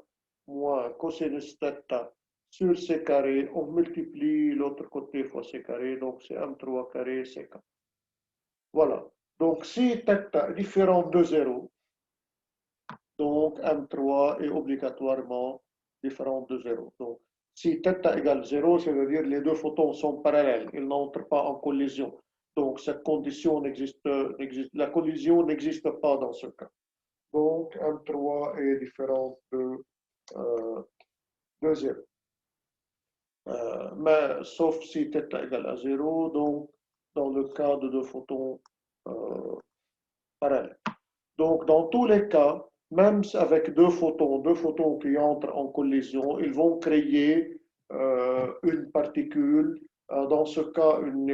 moins cosinus θ sur C carré, on multiplie l'autre côté fois C carré, donc c'est M3 carré C4. Voilà. Donc si θ est différent de 0, donc M3 est obligatoirement différent de 0. Donc si θ égale 0, ça veut dire que les deux photons sont parallèles, ils n'entrent pas en collision. Donc cette condition la collision n'existe pas dans ce cas. Donc M3 est différent de 0. mais sauf si θ égale à 0, donc dans le cas de deux photons parallèles. Donc dans tous les cas, même avec deux photons qui entrent en collision, ils vont créer une particule, dans ce cas une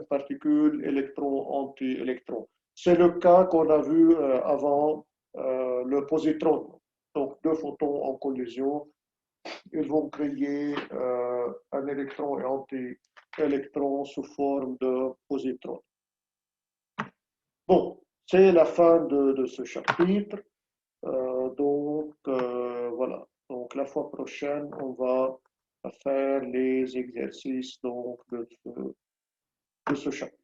particule électron-anti-électron. C'est le cas qu'on a vu avant le positron. Donc deux photons en collision, ils vont créer un électron et anti-électron sous forme de positron. Bon, c'est la fin de ce chapitre. Voilà. Donc la fois prochaine, on va faire les exercices donc, de ce chapitre.